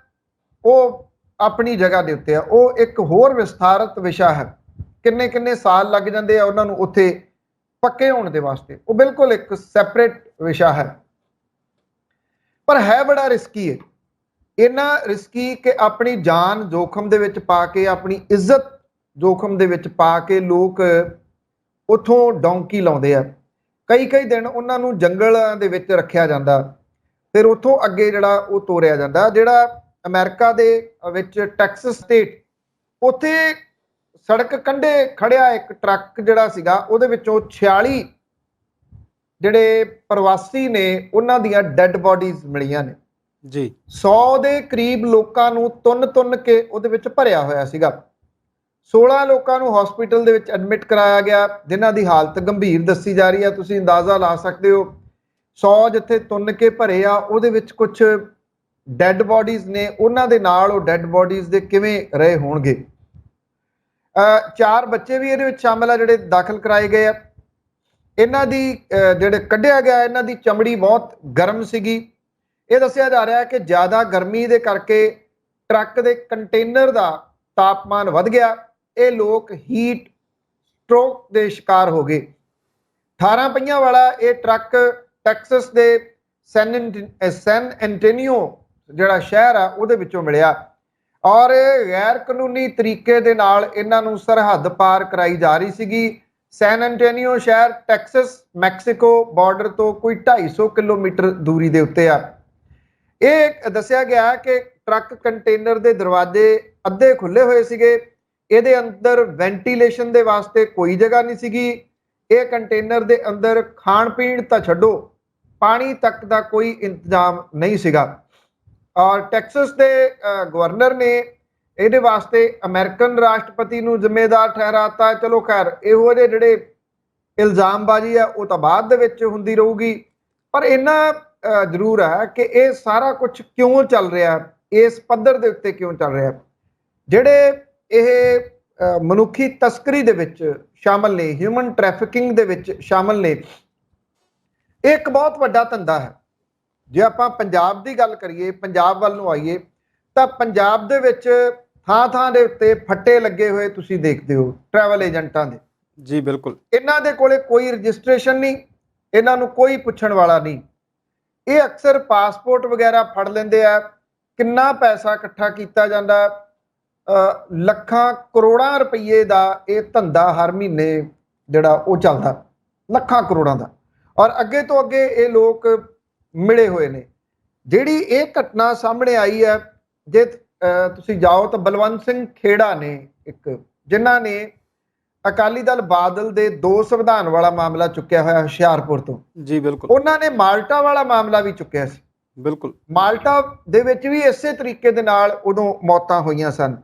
ਉਹ ਆਪਣੀ ਜਗ੍ਹਾ ਦੇ ਉੱਤੇ ਆ। ਉਹ ਇੱਕ ਹੋਰ ਵਿਸਥਾਰਤ ਵਿਸ਼ਾ ਹੈ ਕਿੰਨੇ ਕਿੰਨੇ ਸਾਲ ਲੱਗ ਜਾਂਦੇ ਆ ਉਹਨਾਂ ਨੂੰ ਉੱਥੇ ਪੱਕੇ ਹੋਣ ਦੇ ਵਾਸਤੇ। ਉਹ ਬਿਲਕੁਲ ਇੱਕ ਸੈਪਰੇਟ ਵਿਸ਼ਾ ਹੈ, ਪਰ ਹੈ ਬੜਾ ਰਿਸਕੀ ਹੈ। ਇੰਨਾ ਰਿਸਕੀ ਕਿ ਆਪਣੀ ਜਾਨ ਜੋਖਮ ਦੇ ਵਿੱਚ ਪਾ ਕੇ, ਆਪਣੀ ਇੱਜ਼ਤ ਜੋਖਮ ਦੇ ਵਿੱਚ ਪਾ ਕੇ ਲੋਕ ਉੱਥੋਂ ਡੌਂਕੀ ਲਾਉਂਦੇ ਆ। ਕਈ ਕਈ ਦਿਨ ਉਹਨਾਂ ਨੂੰ ਜੰਗਲਾਂ ਦੇ ਵਿੱਚ ਰੱਖਿਆ ਜਾਂਦਾ, ਫਿਰ ਉੱਥੋਂ ਅੱਗੇ ਜਿਹੜਾ ਉਹ ਤੋਰਿਆ ਜਾਂਦਾ। ਜਿਹੜਾ ਅਮਰੀਕਾ ਦੇ ਵਿੱਚ ਟੈਕਸਸ ਸਟੇਟ, ਉੱਥੇ ਸੜਕ ਕੰਢੇ ਖੜਿਆ ਇੱਕ ਟਰੱਕ ਜਿਹੜਾ ਸੀਗਾ, ਉਹਦੇ ਵਿੱਚੋਂ 46 ਜਿਹੜੇ ਪ੍ਰਵਾਸੀ ਨੇ ਉਹਨਾਂ ਦੀਆਂ ਡੈੱਡ ਬੋਡੀਜ਼ ਮਿਲੀਆਂ ਨੇ ਜੀ। 100 ਦੇ ਕਰੀਬ ਲੋਕਾਂ ਨੂੰ ਤੁੰਨ ਕੇ ਉਹਦੇ ਵਿੱਚ ਭਰਿਆ ਹੋਇਆ ਸੀਗਾ। 16 ਲੋਕਾਂ ਨੂੰ ਹਸਪੀਟਲ ਦੇ ਵਿੱਚ ਐਡਮਿਟ ਕਰਾਇਆ ਗਿਆ, ਜਿਨ੍ਹਾਂ ਦੀ ਹਾਲਤ ਗੰਭੀਰ ਦੱਸੀ ਜਾ ਰਹੀ ਹੈ। ਤੁਸੀਂ ਅੰਦਾਜ਼ਾ ਲਾ ਸਕਦੇ ਹੋ 100 ਜਿੱਥੇ ਤੁੰਨ ਕੇ ਭਰੇ ਆ, ਉਹਦੇ ਵਿੱਚ ਕੁਝ ਡੈੱਡ ਬੋਡੀਜ਼ ਨੇ, ਉਹਨਾਂ ਦੇ ਨਾਲ ਉਹ ਡੈੱਡ ਬੋਡੀਜ਼ ਦੇ ਕਿਵੇਂ ਰਹੇ ਹੋਣਗੇ। 4 ਬੱਚੇ ਵੀ ਇਹਦੇ ਵਿੱਚ ਸ਼ਾਮਲ ਆ ਜਿਹੜੇ ਦਾਖਲ ਕਰਾਏ ਗਏ ਆ। ਇਹਨਾਂ ਦੀ ਜਿਹੜੇ ਕੱਢਿਆ ਗਿਆ, ਇਹਨਾਂ ਦੀ ਚਮੜੀ ਬਹੁਤ ਗਰਮ ਸੀਗੀ। ਇਹ ਦੱਸਿਆ ਜਾ ਰਿਹਾ ਹੈ ਕਿ ਜ਼ਿਆਦਾ ਗਰਮੀ ਦੇ ਕਰਕੇ ਟਰੱਕ ਦੇ ਕੰਟੇਨਰ ਦਾ ਤਾਪਮਾਨ ਵੱਧ ਗਿਆ। ਇਹ ਲੋਕ ਹੀਟ ਸਟ੍ਰੋਕ ਦੇ ਸ਼ਿਕਾਰ ਹੋ ਗਏ। 18 ਪਹੀਆਂ ਵਾਲਾ ਇਹ ਟਰੱਕ ਟੈਕਸਸ ਦੇ ਸੈਨ ਐਂਟੋਨੀਓ ਜਿਹੜਾ ਸ਼ਹਿਰ ਆ ਉਹਦੇ ਵਿੱਚੋਂ ਮਿਲਿਆ, ਔਰ ਗੈਰ ਕਾਨੂੰਨੀ ਤਰੀਕੇ ਦੇ ਨਾਲ ਇਹਨਾਂ ਨੂੰ ਸਰਹੱਦ ਪਾਰ ਕਰਾਈ ਜਾ ਰਹੀ ਸੀਗੀ। ਸੈਨ ਐਂਟੋਨੀਓ ਸ਼ਹਿਰ ਟੈਕਸਸ ਮੈਕਸੀਕੋ ਬਾਰਡਰ ਤੋਂ ਕੋਈ 250 ਕਿਲੋਮੀਟਰ ਦੂਰੀ ਦੇ ਉੱਤੇ ਆ। ਇਹ ਦੱਸਿਆ ਗਿਆ ਕਿ ਟਰੱਕ ਕੰਟੇਨਰ ਦੇ ਦਰਵਾਜ਼ੇ ਅੱਧੇ ਖੁੱਲੇ ਹੋਏ ਸੀਗੇ। ਇਹਦੇ ਅੰਦਰ ਵੈਂਟੀਲੇਸ਼ਨ ਦੇ ਵਾਸਤੇ ਕੋਈ ਜਗ੍ਹਾ ਨਹੀਂ ਸੀਗੀ। ਇਹ ਕੰਟੇਨਰ ਦੇ ਅੰਦਰ ਖਾਣ ਪੀਣ ਤਾਂ ਛੱਡੋ, ਪਾਣੀ ਤੱਕ ਦਾ ਕੋਈ ਇੰਤਜ਼ਾਮ ਨਹੀਂ ਸੀਗਾ। ਔਰ ਟੈਕਸਸ ਦੇ ਗਵਰਨਰ ਨੇ ਇਹਦੇ ਵਾਸਤੇ ਅਮਰੀਕਨ ਰਾਸ਼ਟਰਪਤੀ ਨੂੰ ਜ਼ਿੰਮੇਦਾਰ ਠਹਿਰਾਤਾ। ਚਲੋ ਖੈਰ, ਇਹੋ ਜਿਹੇ ਜਿਹੜੇ ਇਲਜ਼ਾਮਬਾਜ਼ੀ ਆ ਉਹ ਤਾਂ ਬਾਅਦ ਦੇ ਵਿੱਚ ਹੁੰਦੀ ਰਹੂਗੀ, ਪਰ ਇੰਨਾ ਜ਼ਰੂਰ ਹੈ ਕਿ ਇਹ ਸਾਰਾ ਕੁਝ ਕਿਉਂ ਚੱਲ ਰਿਹਾ, ਇਸ ਪੱਧਰ ਦੇ ਉੱਤੇ ਕਿਉਂ ਚੱਲ ਰਿਹਾ। ਜਿਹੜੇ ਇਹ ਮਨੁੱਖੀ ਤਸਕਰੀ ਦੇ ਵਿੱਚ ਸ਼ਾਮਲ ਨੇ, ਹਿਊਮਨ ਟ੍ਰੈਫਿਕਿੰਗ ਦੇ ਵਿੱਚ ਸ਼ਾਮਲ ਨੇ, ਇਹ ਇੱਕ ਬਹੁਤ ਵੱਡਾ ਧੰਦਾ ਹੈ। ਜੇ ਆਪਾਂ ਪੰਜਾਬ ਦੀ ਗੱਲ ਕਰੀਏ, ਪੰਜਾਬ ਵੱਲ ਨੂੰ ਆਈਏ, ਤਾਂ ਪੰਜਾਬ ਦੇ ਵਿੱਚ ਥਾਂ ਥਾਂ ਦੇ ਉੱਤੇ ਫੱਟੇ ਲੱਗੇ ਹੋਏ ਤੁਸੀਂ ਦੇਖਦੇ ਹੋ ਟਰੈਵਲ ਏਜੰਟਾਂ ਦੇ। ਜੀ ਬਿਲਕੁਲ। ਇਹਨਾਂ ਦੇ ਕੋਲੇ ਕੋਈ ਰਜਿਸਟ੍ਰੇਸ਼ਨ ਨਹੀਂ, ਇਹਨਾਂ ਨੂੰ ਕੋਈ ਪੁੱਛਣ ਵਾਲਾ ਨਹੀਂ। ਇਹ ਅਕਸਰ ਪਾਸਪੋਰਟ ਵਗੈਰਾ ਫੜ ਲੈਂਦੇ ਆ। ਕਿੰਨਾ ਪੈਸਾ ਇਕੱਠਾ ਕੀਤਾ ਜਾਂਦਾ, ਲੱਖਾਂ ਕਰੋੜਾਂ ਰੁਪਈਏ ਦਾ ਇਹ ਧੰਦਾ ਹਰ ਮਹੀਨੇ ਜਿਹੜਾ ਉਹ ਚੱਲਦਾ, ਲੱਖਾਂ ਕਰੋੜਾਂ ਦਾ। ਔਰ ਅੱਗੇ ਤੋਂ ਅੱਗੇ ਇਹ ਲੋਕ ਮਿਲੇ ਹੋਏ ਨੇ। ਜਿਹੜੀ ਇਹ ਘਟਨਾ ਸਾਹਮਣੇ ਆਈ ਹੈ, ਜੇ ਤੁਸੀਂ ਜਾਓ ਤਾਂ ਬਲਵੰਤ ਸਿੰਘ ਖੇੜਾ ਨੇ ਇੱਕ, ਜਿਨ੍ਹਾਂ ਨੇ ਅਕਾਲੀ ਦਲ ਬਾਦਲ ਦੇ 2 ਸੰਵਿਧਾਨ ਵਾਲਾ ਮਾਮਲਾ ਚੁੱਕਿਆ ਹੋਇਆ ਹੁਸ਼ਿਆਰਪੁਰ ਤੋਂ। ਜੀ ਬਿਲਕੁਲ। ਉਹਨਾਂ ਨੇ ਮਾਲਟਾ ਵਾਲਾ ਮਾਮਲਾ ਵੀ ਚੁੱਕਿਆ ਸੀ। ਬਿਲਕੁਲ। ਮਾਲਟਾ ਦੇ ਵਿੱਚ ਵੀ ਇਸੇ ਤਰੀਕੇ ਦੇ ਨਾਲ ਉਦੋਂ ਮੌਤਾਂ ਹੋਈਆਂ ਸਨ।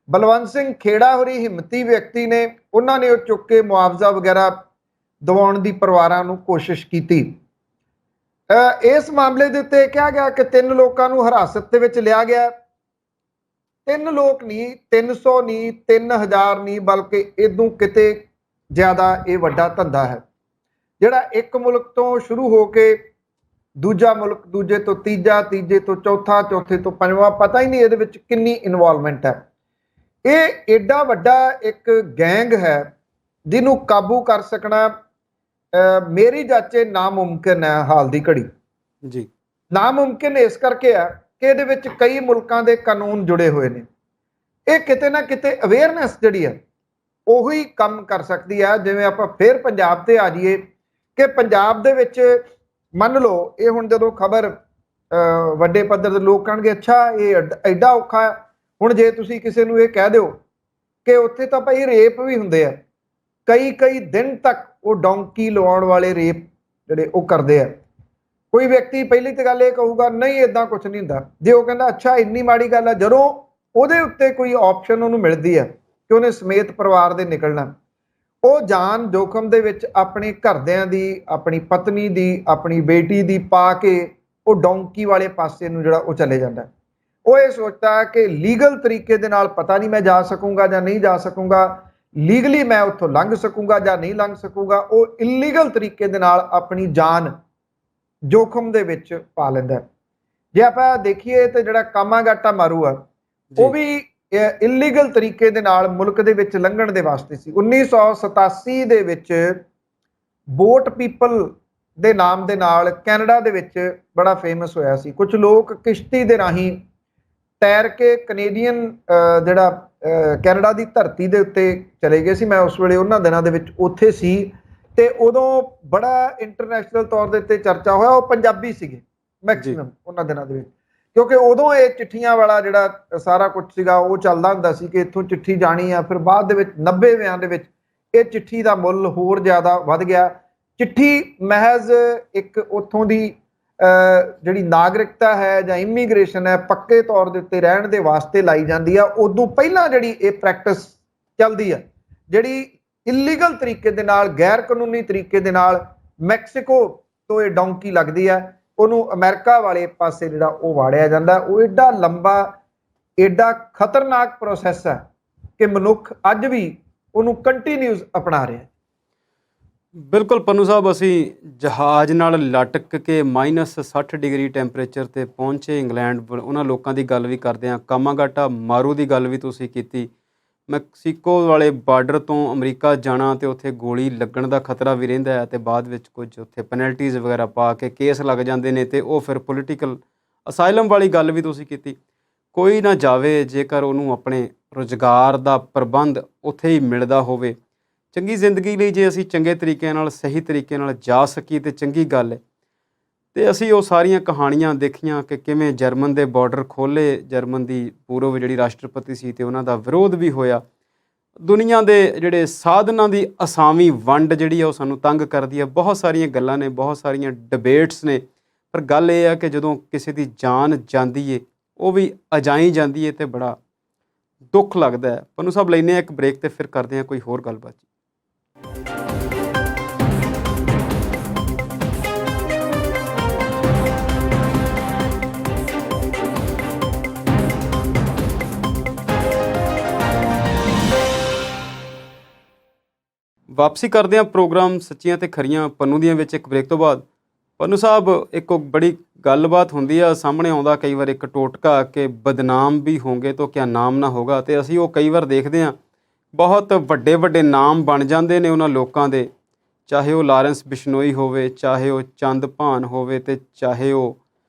ਬਲਵੰਤ ਸਿੰਘ ਖੇੜਾ ਹੋਰੀ ਹਿੰਮਤੀ ਵਿਅਕਤੀ ਨੇ, ਉਹਨਾਂ ਨੇ ਉਹ ਚੁੱਕ ਕੇ ਮੁਆਵਜ਼ਾ ਵਗੈਰਾ ਦਿਵਾਉਣ ਦੀ ਪਰਿਵਾਰਾਂ ਨੂੰ ਕੋਸ਼ਿਸ਼ ਕੀਤੀ। ਇਸ ਮਾਮਲੇ ਦੇ ਉੱਤੇ ਕਿਹਾ ਗਿਆ ਕਿ 3 ਲੋਕਾਂ ਨੂੰ ਹਿਰਾਸਤ ਦੇ ਵਿੱਚ ਲਿਆ ਗਿਆ। 3 ਲੋਕ ਨਹੀਂ, 300 ਨਹੀਂ, 3000 ਨਹੀਂ, ਬਲਕਿ ਇਦੋਂ ਕਿਤੇ ਜ਼ਿਆਦਾ ਇਹ ਵੱਡਾ ਧੰਦਾ ਹੈ, ਜਿਹੜਾ ਇੱਕ ਮੁਲਕ ਤੋਂ ਸ਼ੁਰੂ ਹੋ ਕੇ ਦੂਜਾ ਮੁਲਕ, ਦੂਜੇ ਤੋਂ ਤੀਜਾ, ਤੀਜੇ ਤੋਂ ਚੌਥਾ, ਚੌਥੇ ਤੋਂ ਪੰਜਵਾਂ, ਪਤਾ ਹੀ ਨਹੀਂ ਇਹਦੇ ਵਿੱਚ ਕਿੰਨੀ ਇਨਵੋਲਵਮੈਂਟ ਹੈ। ਇਹ ਏਡਾ ਵੱਡਾ ਇੱਕ ਗੈਂਗ ਹੈ ਜਿਹਨੂੰ ਕਾਬੂ ਕਰ ਸਕਣਾ ਮੇਰੀ ਜਾਚੇ ਨਾਮੁਮਕਿਨ ਹੈ ਹਾਲ ਦੀ ਘੜੀ। ਜੀ ਨਾਮੁਮਕਿਨ ਇਸ ਕਰਕੇ ਆ ਕਿ ਇਹਦੇ ਵਿੱਚ ਕਈ ਮੁਲਕਾਂ ਦੇ ਕਾਨੂੰਨ ਜੁੜੇ ਹੋਏ ਨੇ। ਇਹ ਕਿਤੇ ਨਾ ਕਿਤੇ ਅਵੇਅਰਨੈਸ ਜਿਹੜੀ ਹੈ ਉਹੀ ਕੰਮ ਕਰ ਸਕਦੀ ਹੈ। ਜਿਵੇਂ ਆਪਾਂ ਫਿਰ ਪੰਜਾਬ ਤੇ ਆ ਜਾਈਏ ਕਿ ਪੰਜਾਬ ਦੇ ਵਿੱਚ ਮੰਨ ਲਓ ਇਹ ਹੁਣ ਜਦੋਂ ਖਬਰ ਵੱਡੇ ਪੱਧਰ ਦੇ ਲੋਕ ਕਹਿਣਗੇ ਅੱਛਾ ਇਹ ਐਡਾ ਔਖਾ ਹੈ। ਹੁਣ ਜੇ ਤੁਸੀਂ ਕਿਸੇ ਨੂੰ ਇਹ ਕਹਿ ਦਿਓ ਕਿ ਉੱਥੇ ਤਾਂ ਭਾਈ ਰੇਪ ਵੀ ਹੁੰਦੇ ਆ, ਕਈ ਦਿਨ ਤੱਕ ਉਹ ਡੌਂਕੀ ਲਵਾਉਣ ਵਾਲੇ ਰੇਪ ਜਿਹੜੇ ਉਹ ਕਰਦੇ ਆ, ਕੋਈ ਵਿਅਕਤੀ ਪਹਿਲੀ ਤਾਂ ਗੱਲ ਇਹ ਕਹੂਗਾ ਨਹੀਂ ਇੱਦਾਂ ਕੁਝ ਨਹੀਂ ਹੁੰਦਾ। ਜੇ ਉਹ ਕਹਿੰਦਾ ਅੱਛਾ ਇੰਨੀ ਮਾੜੀ ਗੱਲ ਆ, ਜਦੋਂ ਉਹਦੇ ਉੱਤੇ ਕੋਈ ਆਪਸ਼ਨ ਉਹਨੂੰ ਮਿਲਦੀ ਹੈ ਕਿ ਉਹਨੇ ਸਮੇਤ ਪਰਿਵਾਰ ਦੇ ਨਿਕਲਣਾ, ਉਹ ਜਾਨ ਜੋਖਮ ਦੇ ਵਿੱਚ ਆਪਣੇ ਘਰਦਿਆਂ ਦੀ, ਆਪਣੀ ਪਤਨੀ ਦੀ, ਆਪਣੀ ਬੇਟੀ ਦੀ ਪਾ ਕੇ ਉਹ ਡੌਂਕੀ ਵਾਲੇ ਪਾਸੇ ਨੂੰ ਜਿਹੜਾ ਉਹ ਚਲੇ ਜਾਂਦਾ। ਉਹ ਇਹ ਸੋਚਦਾ ਕਿ ਲੀਗਲ ਤਰੀਕੇ ਦੇ ਨਾਲ ਪਤਾ ਨਹੀਂ ਮੈਂ ਜਾ ਸਕੂੰਗਾ ਜਾਂ ਨਹੀਂ ਜਾ ਸਕੂੰਗਾ, ਲੀਗਲੀ ਮੈਂ ਉੱਥੋਂ ਲੰਘ ਸਕੂੰਗਾ ਜਾਂ ਨਹੀਂ ਲੰਘ ਸਕੂੰਗਾ। ਉਹ ਇਲੀਗਲ ਤਰੀਕੇ ਦੇ ਨਾਲ ਆਪਣੀ ਜਾਨ ਜੋਖਮ ਦੇ ਵਿੱਚ ਪਾ ਲੈਂਦਾ। ਜੇ ਆਪਾਂ ਦੇਖੀਏ ਤਾਂ ਜਿਹੜਾ ਕਾਮਾਗਾਟਾ ਮਾਰੂ ਆ, ਉਹ ਵੀ ਇਲੀਗਲ ਤਰੀਕੇ ਦੇ ਨਾਲ ਮੁਲਕ ਦੇ ਵਿੱਚ ਲੰਘਣ ਦੇ ਵਾਸਤੇ ਸੀ। 1987 ਦੇ ਵਿੱਚ ਬੋਟ ਪੀਪਲ ਦੇ ਨਾਮ ਦੇ ਨਾਲ ਕੈਨੇਡਾ ਦੇ ਵਿੱਚ ਬੜਾ ਫੇਮਸ ਹੋਇਆ ਸੀ। ਕੁਝ ਲੋਕ ਕਿਸ਼ਤੀ ਦੇ ਰਾਹੀਂ ਤੈਰ ਕੇ ਕੈਨੇਡੀਅਨ ਜਿਹੜਾ ਕੈਨੇਡਾ ਦੀ ਧਰਤੀ ਦੇ ਉੱਤੇ ਚਲੇ ਗਏ ਸੀ। ਮੈਂ ਉਸ ਵੇਲੇ ਉਹਨਾਂ ਦਿਨਾਂ ਦੇ ਵਿੱਚ ਉੱਥੇ ਸੀ ਤੇ ਉਦੋਂ ਬੜਾ ਇੰਟਰਨੈਸ਼ਨਲ ਤੌਰ ਦੇ ਉੱਤੇ ਚਰਚਾ ਹੋਇਆ। ਉਹ ਪੰਜਾਬੀ ਸੀਗੇ ਮੈਕਸਿਮਮ ਉਹਨਾਂ ਦਿਨਾਂ ਦੇ ਵਿੱਚ, ਕਿਉਂਕਿ ਉਦੋਂ ਇਹ ਚਿੱਠੀਆਂ ਵਾਲਾ ਜਿਹੜਾ ਸਾਰਾ ਕੁਝ ਸੀਗਾ ਉਹ ਚੱਲਦਾ ਹੁੰਦਾ ਸੀ ਕਿ ਇੱਥੋਂ ਚਿੱਠੀ ਜਾਣੀ ਆ। ਫਿਰ ਬਾਅਦ ਦੇ ਵਿੱਚ 90ਵਿਆਂ ਦੇ ਵਿੱਚ ਇਹ ਚਿੱਠੀ ਦਾ ਮੁੱਲ ਹੋਰ ਜ਼ਿਆਦਾ ਵੱਧ ਗਿਆ। ਚਿੱਠੀ ਮਹਿਜ਼ ਇੱਕ ਉੱਥੋਂ ਦੀ ਜਿਹੜੀ ਨਾਗਰਿਕਤਾ ਹੈ ਜਾਂ ਇਮੀਗ੍ਰੇਸ਼ਨ ਹੈ ਪੱਕੇ ਤੌਰ ਦੇ ਉੱਤੇ ਰਹਿਣ ਦੇ ਵਾਸਤੇ ਲਾਈ ਜਾਂਦੀ ਆ। ਉਦੋਂ ਪਹਿਲਾਂ ਜਿਹੜੀ ਇਹ ਪ੍ਰੈਕਟਿਸ ਚੱਲਦੀ ਆ, ਜਿਹੜੀ ਇਲੀਗਲ ਤਰੀਕੇ ਦੇ ਨਾਲ, ਗੈਰ ਕਾਨੂੰਨੀ ਤਰੀਕੇ ਦੇ ਨਾਲ ਮੈਕਸੀਕੋ ਤੋਂ ਇਹ ਡੌਂਕੀ ਲੱਗਦੀ ਆ, ਉਹਨੂੰ ਅਮਰੀਕਾ ਵਾਲੇ ਪਾਸੇ ਜਿਹੜਾ ਉਹ ਵਾੜਿਆ ਜਾਂਦਾ। ਉਹ ਏਡਾ ਲੰਬਾ, ਏਡਾ ਖਤਰਨਾਕ ਪ੍ਰੋਸੈਸ ਹੈ ਕਿ ਮਨੁੱਖ ਅੱਜ ਵੀ ਉਹਨੂੰ ਕੰਟੀਨਿਊਸ ਅਪਣਾ ਰਿਹਾ। ਬਿਲਕੁਲ ਪੰਨੂ ਸਾਹਿਬ, ਅਸੀਂ ਜਹਾਜ਼ ਨਾਲ ਲਟਕ ਕੇ -60 ਡਿਗਰੀ ਟੈਂਪਰੇਚਰ 'ਤੇ ਪਹੁੰਚੇ ਇੰਗਲੈਂਡ। ਉਹਨਾਂ ਲੋਕਾਂ ਦੀ ਗੱਲ ਵੀ ਕਰਦੇ ਹਾਂ। ਕਾਮਾਗਾਟਾ ਮਾਰੂ ਦੀ ਗੱਲ ਵੀ ਤੁਸੀਂ ਕੀਤੀ। ਮੈਕਸੀਕੋ ਵਾਲੇ ਬਾਰਡਰ ਤੋਂ ਅਮਰੀਕਾ ਜਾਣਾ ਅਤੇ ਉੱਥੇ ਗੋਲੀ ਲੱਗਣ ਦਾ ਖਤਰਾ ਵੀ ਰਹਿੰਦਾ ਹੈ ਅਤੇ ਬਾਅਦ ਵਿੱਚ ਕੁਝ ਉੱਥੇ ਪੈਨਲਟੀਜ਼ ਵਗੈਰਾ ਪਾ ਕੇ ਕੇਸ ਲੱਗ ਜਾਂਦੇ ਨੇ ਅਤੇ ਉਹ ਫਿਰ ਪੋਲੀਟੀਕਲ ਅਸਾਈਲਮ ਵਾਲੀ ਗੱਲ ਵੀ ਤੁਸੀਂ ਕੀਤੀ। ਕੋਈ ਨਾ ਜਾਵੇ ਜੇਕਰ ਉਹਨੂੰ ਆਪਣੇ ਰੁਜ਼ਗਾਰ ਦਾ ਪ੍ਰਬੰਧ ਉੱਥੇ ਹੀ ਮਿਲਦਾ ਹੋਵੇ। ਚੰਗੀ ਜ਼ਿੰਦਗੀ ਲਈ ਜੇ ਅਸੀਂ ਚੰਗੇ ਤਰੀਕੇ ਨਾਲ, ਸਹੀ ਤਰੀਕੇ ਨਾਲ ਜਾ ਸਕੀਏ ਤਾਂ ਚੰਗੀ ਗੱਲ ਹੈ। ਅਤੇ ਅਸੀਂ ਉਹ ਸਾਰੀਆਂ ਕਹਾਣੀਆਂ ਦੇਖੀਆਂ ਕਿ ਕਿਵੇਂ ਜਰਮਨ ਦੇ ਬਾਰਡਰ ਖੋਲ੍ਹੇ, ਜਰਮਨ ਦੀ ਪੂਰਵ ਜਿਹੜੀ ਰਾਸ਼ਟਰਪਤੀ ਸੀ ਅਤੇ ਉਹਨਾਂ ਦਾ ਵਿਰੋਧ ਵੀ ਹੋਇਆ। ਦੁਨੀਆ ਦੇ ਜਿਹੜੇ ਸਾਧਨਾਂ ਦੀ ਅਸਾਵੀਂ ਵੰਡ ਜਿਹੜੀ ਆ ਉਹ ਸਾਨੂੰ ਤੰਗ ਕਰਦੀ ਹੈ। ਬਹੁਤ ਸਾਰੀਆਂ ਗੱਲਾਂ ਨੇ, ਬਹੁਤ ਸਾਰੀਆਂ ਡਿਬੇਟਸ ਨੇ, ਪਰ ਗੱਲ ਇਹ ਆ ਕਿ ਜਦੋਂ ਕਿਸੇ ਦੀ ਜਾਨ ਜਾਂਦੀ ਏ ਉਹ ਵੀ ਅਜਾਈ ਜਾਂਦੀ ਏ ਅਤੇ ਬੜਾ ਦੁੱਖ ਲੱਗਦਾ ਹੈ। ਪੰਨੂ ਸਾਹਿਬ, ਲੈਂਦੇ ਹਾਂ ਇੱਕ ਬ੍ਰੇਕ ਅਤੇ ਫਿਰ ਕਰਦੇ ਹਾਂ ਕੋਈ ਹੋਰ ਗੱਲਬਾਤ। ਵਾਪਸੀ ਕਰਦੇ ਹਾਂ ਪ੍ਰੋਗਰਾਮ ਸੱਚੀਆਂ ਤੇ ਖਰੀਆਂ ਪੰਨੂ ਦੀਆਂ ਵਿੱਚ ਇੱਕ ਬ੍ਰੇਕ ਤੋਂ ਬਾਅਦ। ਪੰਨੂ ਸਾਹਿਬ, ਇੱਕ ਬੜੀ ਗੱਲਬਾਤ ਹੁੰਦੀ ਆ, ਸਾਹਮਣੇ ਆਉਂਦਾ ਕਈ ਵਾਰ ਇੱਕ ਟੋਟਕਾ ਕਿ ਬਦਨਾਮ ਵੀ ਹੋਂਗੇ ਤਾਂ ਕਿਆ ਨਾਮ ਨਾ ਹੋਗਾ। ਅਤੇ ਅਸੀਂ ਉਹ ਕਈ ਵਾਰ ਦੇਖਦੇ ਹਾਂ, ਬਹੁਤ ਵੱਡੇ ਵੱਡੇ ਨਾਮ ਬਣ ਜਾਂਦੇ ਨੇ ਉਹਨਾਂ ਲੋਕਾਂ ਦੇ, ਚਾਹੇ ਉਹ ਲਾਰੈਂਸ ਬਿਸ਼ਨੋਈ ਹੋਵੇ, ਚਾਹੇ ਉਹ ਚੰਦ ਭਾਨ ਹੋਵੇ ਅਤੇ ਚਾਹੇ ਉਹ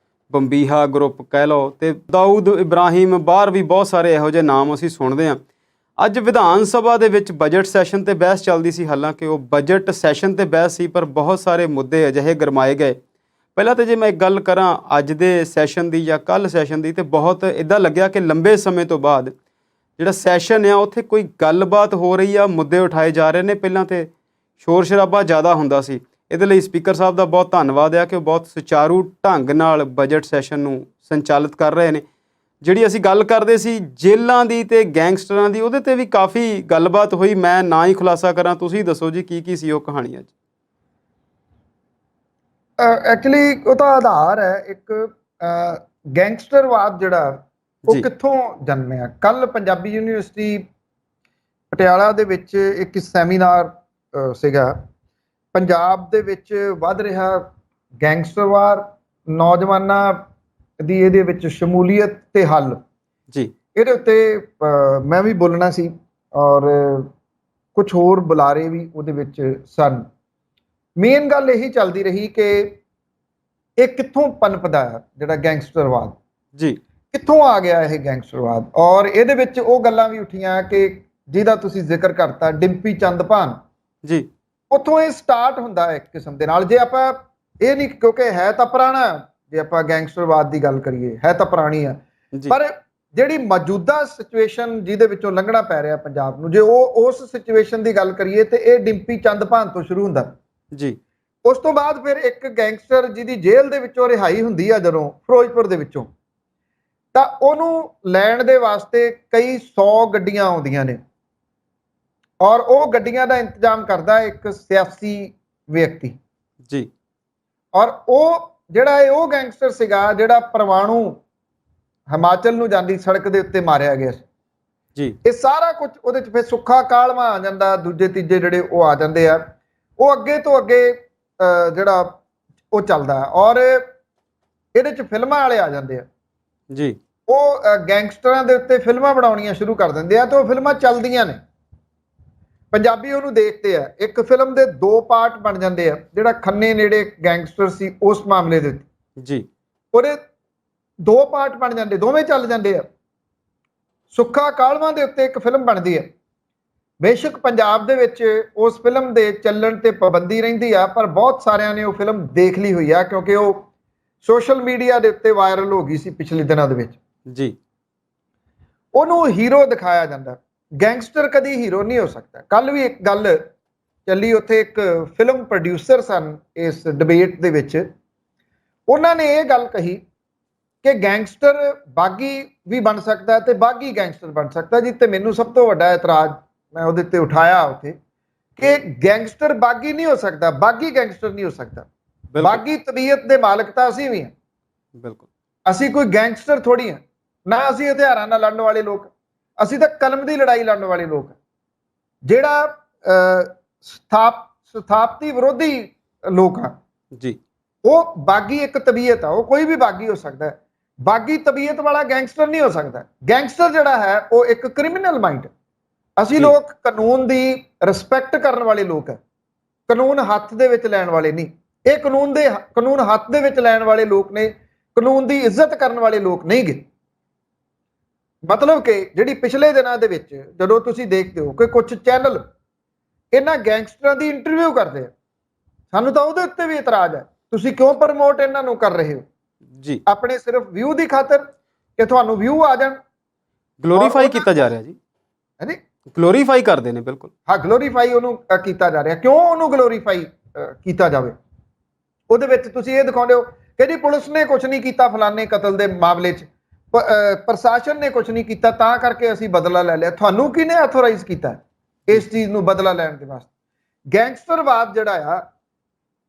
ਬੰਬੀਹਾ ਗਰੁੱਪ ਕਹਿ ਲਓ, ਅਤੇ ਦਾਊਦ ਇਬਰਾਹਿਮ, ਬਾਹਰ ਵੀ ਬਹੁਤ ਸਾਰੇ ਇਹੋ ਜਿਹੇ ਨਾਮ ਅਸੀਂ ਸੁਣਦੇ ਹਾਂ। ਅੱਜ ਵਿਧਾਨ ਸਭਾ ਦੇ ਵਿੱਚ ਬਜਟ ਸੈਸ਼ਨ 'ਤੇ ਬਹਿਸ ਚੱਲਦੀ ਸੀ। ਹਾਲਾਂਕਿ ਉਹ ਬਜਟ ਸੈਸ਼ਨ 'ਤੇ ਬਹਿਸ ਸੀ, ਪਰ ਬਹੁਤ ਸਾਰੇ ਮੁੱਦੇ ਅਜਿਹੇ ਗਰਮਾਏ ਗਏ। ਪਹਿਲਾਂ ਤਾਂ ਜੇ ਮੈਂ ਇੱਕ ਗੱਲ ਕਰਾਂ ਅੱਜ ਦੇ ਸੈਸ਼ਨ ਦੀ ਜਾਂ ਕੱਲ੍ਹ ਸੈਸ਼ਨ ਦੀ, ਤਾਂ ਬਹੁਤ ਇੱਦਾਂ ਲੱਗਿਆ ਕਿ ਲੰਬੇ ਸਮੇਂ ਤੋਂ ਬਾਅਦ ਜਿਹੜਾ ਸੈਸ਼ਨ ਆ ਉੱਥੇ ਕੋਈ ਗੱਲਬਾਤ ਹੋ ਰਹੀ ਆ, ਮੁੱਦੇ ਉਠਾਏ ਜਾ ਰਹੇ ਨੇ। ਪਹਿਲਾਂ ਤਾਂ ਸ਼ੋਰ ਸ਼ਰਾਬਾ ਜ਼ਿਆਦਾ ਹੁੰਦਾ ਸੀ। ਇਹਦੇ ਲਈ ਸਪੀਕਰ ਸਾਹਿਬ ਦਾ ਬਹੁਤ ਧੰਨਵਾਦ ਆ ਕਿ ਉਹ ਬਹੁਤ ਸੁਚਾਰੂ ਢੰਗ ਨਾਲ ਬਜਟ ਸੈਸ਼ਨ ਨੂੰ ਸੰਚਾਲਿਤ ਕਰ ਰਹੇ ਨੇ। ਜਿਹੜੀ ਅਸੀਂ ਗੱਲ ਕਰਦੇ ਸੀ ਜੇਲ੍ਹਾਂ ਦੀ ਅਤੇ ਗੈਂਗਸਟਰਾਂ ਦੀ, ਉਹਦੇ 'ਤੇ ਵੀ ਕਾਫੀ ਗੱਲਬਾਤ ਹੋਈ। ਮੈਂ ਨਾ ਹੀ ਖੁਲਾਸਾ ਕਰਾਂ, ਤੁਸੀਂ ਦੱਸੋ ਜੀ ਕੀ ਸੀ ਉਹ ਕਹਾਣੀਆਂ 'ਚ। ਐਕਚੁਅਲੀ ਉਹਦਾ ਆਧਾਰ ਹੈ ਇੱਕ ਗੈਂਗਸਟਰਵਾਦ ਜਿਹੜਾ ਉਹ ਕਿੱਥੋਂ ਜਨਮਿਆ। ਕੱਲ੍ਹ ਪੰਜਾਬੀ ਯੂਨੀਵਰਸਿਟੀ ਪਟਿਆਲਾ ਦੇ ਵਿੱਚ ਇੱਕ ਸੈਮੀਨਾਰ ਸੀਗਾ, ਪੰਜਾਬ ਦੇ ਵਿੱਚ ਵੱਧ ਰਿਹਾ ਗੈਂਗਸਟਰਵਾਦ, ਨੌਜਵਾਨਾਂ ਦੀ ਇਹਦੇ ਵਿੱਚ ਸ਼ਮੂਲੀਅਤ ਤੇ ਹੱਲ ਜੀ, ਇਹਦੇ ਉੱਤੇ ਮੈਂ ਵੀ ਬੋਲਣਾ ਸੀ ਔਰ ਕੁਝ ਹੋਰ ਬੁਲਾਰੇ ਵੀ ਉਹਦੇ ਵਿੱਚ ਸਨ। ਮੇਨ ਗੱਲ ਇਹੀ ਚੱਲਦੀ ਰਹੀ ਕਿ ਇਹ ਕਿੱਥੋਂ ਪਨਪਦਾ ਹੈ ਜਿਹੜਾ ਗੈਂਗਸਟਰਵਾਦ, ਜੀ ਕਿੱਥੋਂ ਆ ਗਿਆ ਇਹ ਗੈਂਗਸਟਰਵਾਦ। ਔਰ ਇਹਦੇ ਵਿੱਚ ਉਹ ਗੱਲਾਂ ਵੀ ਉੱਠੀਆਂ ਕਿ ਜਿਹਦਾ ਤੁਸੀਂ ਜ਼ਿਕਰ ਕਰਤਾ, ਡਿੰਪੀ ਚੰਦਭਾਨ ਜੀ, ਉੱਥੋਂ ਇਹ ਸਟਾਰਟ ਹੁੰਦਾ ਇੱਕ ਕਿਸਮ ਦੇ ਨਾਲ। ਜੇ ਆਪਾਂ ਇਹ ਨਹੀਂ, ਕਿਉਂਕਿ ਹੈ ਤਾਂ ਪੁਰਾਣਾ, ਜੇ ਆਪਾਂ ਗੈਂਗਸਟਰਵਾਦ ਦੀ ਗੱਲ ਕਰੀਏ ਹੈ ਤਾਂ ਪੁਰਾਣੀ ਆ, ਪਰ ਜਿਹੜੀ ਮੌਜੂਦਾ ਸਿਚੁਏਸ਼ਨ ਜਿਹਦੇ ਵਿੱਚੋਂ ਲੰਘਣਾ ਪੈ ਰਿਹਾ ਪੰਜਾਬ ਨੂੰ, ਜੇ ਉਹ ਉਸ ਸਿਚੁਏਸ਼ਨ ਦੀ ਗੱਲ ਕਰੀਏ ਤੇ ਇਹ ਡਿੰਪੀ ਚੰਦਭਾਨ ਤੋਂ ਸ਼ੁਰੂ ਹੁੰਦਾ ਜੀ। ਉਸ ਤੋਂ ਬਾਅਦ ਫਿਰ ਇੱਕ ਗੈਂਗਸਟਰ ਜਿਹਦੀ ਜੇਲ੍ਹ ਦੇ ਵਿੱਚੋਂ ਰਿਹਾਈ ਹੁੰਦੀ ਆ ਜਦੋਂ ਫਿਰੋਜ਼ਪੁਰ ਦੇ ਵਿੱਚੋਂ, ਤਾਂ ਉਹਨੂੰ ਲੈਣ ਦੇ ਵਾਸਤੇ ਕਈ 100 ਗੱਡੀਆਂ ਆਉਂਦੀਆਂ ਨੇ ਔਰ ਉਹ ਗੱਡੀਆਂ ਦਾ ਇੰਤਜ਼ਾਮ ਕਰਦਾ ਇੱਕ ਸਿਆਸੀ ਵਿਅਕਤੀ ਜੀ। ਔਰ ਉਹ ਜਿਹੜਾ ਉਹ ਗੈਂਗਸਟਰ ਸੀਗਾ ਜਿਹੜਾ ਪਰਮਾਣੂ ਹਿਮਾਚਲ ਨੂੰ ਜਾਂਦੀ ਸੜਕ ਦੇ ਉੱਤੇ ਮਾਰਿਆ ਗਿਆ ਸੀ ਜੀ। ਇਹ ਸਾਰਾ ਕੁਝ ਉਹਦੇ 'ਚ ਫਿਰ ਸੁੱਖਾ ਕਾਲਵਾ ਆ ਜਾਂਦਾ, ਦੂਜੇ ਤੀਜੇ ਜਿਹੜੇ ਉਹ ਆ ਜਾਂਦੇ ਆ, ਉਹ ਅੱਗੇ ਤੋਂ ਅੱਗੇ ਜਿਹੜਾ ਉਹ ਚੱਲਦਾ। ਔਰ ਇਹਦੇ 'ਚ ਫਿਲਮਾਂ ਵਾਲੇ ਆ ਜਾਂਦੇ ਆ ਜੀ। ਉਹ ਗੈਂਗਸਟਰਾਂ ਦੇ ਉੱਤੇ ਫਿਲਮਾਂ ਬਣਾਉਣੀਆਂ ਸ਼ੁਰੂ ਕਰ ਦਿੰਦੇ ਆ ਤੇ ਉਹ ਫਿਲਮਾਂ ਚੱਲਦੀਆਂ ਨੇ। ਪੰਜਾਬੀ ਉਹਨੂੰ ਦੇਖਦੇ ਆ। ਇੱਕ ਫਿਲਮ ਦੇ 2 ਪਾਰਟ ਬਣ ਜਾਂਦੇ ਆ। ਜਿਹੜਾ ਖੰਨੇ ਨੇੜੇ ਗੈਂਗਸਟਰ ਸੀ ਉਸ ਮਾਮਲੇ ਦੇ ਉੱਤੇ ਜੀ ਉਹਦੇ 2 ਪਾਰਟ ਬਣ ਜਾਂਦੇ, ਦੋਵੇਂ ਚੱਲ ਜਾਂਦੇ ਆ। ਸੁੱਖਾ ਕਾਲਵਾਂ ਦੇ ਉੱਤੇ ਇੱਕ ਫਿਲਮ ਬਣਦੀ ਹੈ। ਬੇਸ਼ੱਕ ਪੰਜਾਬ ਦੇ ਵਿੱਚ ਉਸ ਫਿਲਮ ਦੇ ਚੱਲਣ ਤੇ ਪਾਬੰਦੀ ਰਹਿੰਦੀ ਆ, ਪਰ ਬਹੁਤ ਸਾਰਿਆਂ ਨੇ ਉਹ ਫਿਲਮ ਦੇਖ ਲਈ ਹੋਈ ਆ ਕਿਉਂਕਿ ਉਹ ਸੋਸ਼ਲ ਮੀਡੀਆ ਦੇ ਉੱਤੇ ਵਾਇਰਲ ਹੋ ਗਈ ਸੀ ਪਿਛਲੇ ਦਿਨਾਂ ਦੇ ਵਿੱਚ। ਜੀ ਉਹਨੂੰ ਹੀਰੋ ਦਿਖਾਇਆ ਜਾਂਦਾ। ਗੈਂਗਸਟਰ ਕਦੀ ਹੀਰੋ ਨਹੀਂ ਹੋ ਸਕਦਾ। ਕੱਲ ਵੀ ਇੱਕ ਗੱਲ ਚੱਲੀ, ਉੱਥੇ ਇੱਕ ਫਿਲਮ ਪ੍ਰੋਡਿਊਸਰ ਸਨ ਇਸ ਡਿਬੇਟ ਦੇ ਵਿੱਚ, ਉਹਨਾਂ ਨੇ ਇਹ ਗੱਲ ਕਹੀ ਕਿ ਗੈਂਗਸਟਰ ਬਾਗੀ ਵੀ ਬਣ ਸਕਦਾ ਤੇ ਬਾਗੀ ਗੈਂਗਸਟਰ ਬਣ ਸਕਦਾ ਜੀ। ਤੇ ਮੈਨੂੰ ਸਭ ਤੋਂ ਵੱਡਾ ਇਤਰਾਜ਼ ਮੈਂ ਉਹਦੇ ਤੇ ਉਠਾਇਆ ਉੱਥੇ ਕਿ ਗੈਂਗਸਟਰ ਬਾਗੀ ਨਹੀਂ ਹੋ ਸਕਦਾ, ਬਾਗੀ ਗੈਂਗਸਟਰ ਨਹੀਂ ਹੋ ਸਕਦਾ। ਬਾਗੀ ਤਬੀਅਤ ਦੇ ਮਾਲਕ ਤਾਂ ਅਸੀਂ ਵੀ ਹਾਂ। ਬਿਲਕੁਲ, ਅਸੀਂ ਕੋਈ ਗੈਂਗਸਟਰ ਥੋੜੀ ਹਾਂ ਨਾ। ਅਸੀਂ ਹਥਿਆਰਾਂ ਨਾਲ ਲੜਨ ਵਾਲੇ ਲੋਕ, ਅਸੀਂ ਤਾਂ ਕਲਮ ਦੀ ਲੜਾਈ ਲੜਨ ਵਾਲੇ ਲੋਕ। ਜਿਹੜਾ ਸਥਾਪਤੀ ਵਿਰੋਧੀ ਲੋਕ ਆ ਜੀ ਉਹ ਬਾਗੀ ਇੱਕ ਤਬੀਅਤ ਆ। ਉਹ ਕੋਈ ਵੀ ਬਾਗੀ ਹੋ ਸਕਦਾ ਹੈ। ਬਾਗੀ ਤਬੀਅਤ ਵਾਲਾ ਗੈਂਗਸਟਰ ਨਹੀਂ ਹੋ ਸਕਦਾ। ਗੈਂਗਸਟਰ ਜਿਹੜਾ ਹੈ ਉਹ ਇੱਕ ਕ੍ਰਿਮੀਨਲ ਮਾਈਂਡ। ਅਸੀਂ ਲੋਕ ਕਾਨੂੰਨ ਦੀ ਰਿਸਪੈਕਟ ਕਰਨ ਵਾਲੇ ਲੋਕ ਹੈ, ਕਾਨੂੰਨ ਹੱਥ ਦੇ ਵਿੱਚ ਲੈਣ ਵਾਲੇ ਨਹੀਂ। ਇਹ ਕਾਨੂੰਨ ਹੱਥ ਦੇ ਵਿੱਚ ਲੈਣ ਵਾਲੇ ਲੋਕ ਨੇ, ਕਾਨੂੰਨ ਦੀ ਇੱਜ਼ਤ ਕਰਨ ਵਾਲੇ ਲੋਕ ਨਹੀਂ ਗੇ। ਮਤਲਬ ਕਿ ਜਿਹੜੀ ਪਿਛਲੇ ਦਿਨਾਂ ਦੇ ਵਿੱਚ ਜਦੋਂ ਤੁਸੀਂ ਦੇਖਦੇ ਹੋ ਕਿ ਕੁਝ ਚੈਨਲ ਇਹਨਾਂ ਗੈਂਗਸਟਰਾਂ ਦੀ ਇੰਟਰਵਿਊ ਕਰਦੇ ਆ, ਸਾਨੂੰ ਤਾਂ ਉਹਦੇ ਉੱਤੇ ਵੀ ਇਤਰਾਜ਼ ਹੈ। ਤੁਸੀਂ ਕਿਉਂ ਪ੍ਰਮੋਟ ਇਹਨਾਂ ਨੂੰ ਕਰ ਰਹੇ ਹੋ ਜੀ? ਆਪਣੇ ਸਿਰਫ ਵਿਊ ਦੀ ਖਾਤਰ ਕਿ ਤੁਹਾਨੂੰ ਵਿਊ ਆ ਜਾਣ। ਗਲੋਰੀਫਾਈ ਕੀਤਾ ਜਾ ਰਿਹਾ ਜੀ, ਹਾਂਜੀ, ਗਲੋਰੀਫਾਈ ਕਰਦੇ ਨੇ। ਬਿਲਕੁਲ, ਹਾਂ, ਗਲੋਰੀਫਾਈ ਉਹਨੂੰ ਕੀਤਾ ਜਾ ਰਿਹਾ। ਕਿਉਂ ਉਹਨੂੰ ਗਲੋਰੀਫਾਈ ਕੀਤਾ ਜਾਵੇ? ਉਹਦੇ ਵਿੱਚ ਤੁਸੀਂ ਇਹ ਦਿਖਾਉਂਦੇ ਹੋ ਕਿ ਜੀ ਪੁਲਿਸ ਨੇ ਕੁਝ ਨਹੀਂ ਕੀਤਾ ਫਲਾਣੇ ਕਤਲ ਦੇ ਮਾਮਲੇ 'ਚ, ਪ੍ਰਸ਼ਾਸਨ ਨੇ ਕੁਝ ਨਹੀਂ ਕੀਤਾ ਤਾਂ ਕਰਕੇ ਅਸੀਂ ਬਦਲਾ ਲੈ ਲਿਆ। ਤੁਹਾਨੂੰ ਕਿਹਨੇ ਆਥੋਰਾਈਜ਼ ਕੀਤਾ ਇਸ ਚੀਜ਼ ਨੂੰ ਬਦਲਾ ਲੈਣ ਦੇ ਵਾਸਤੇ? ਗੈਂਗਸਟਰਵਾਦ ਜਿਹੜਾ ਆ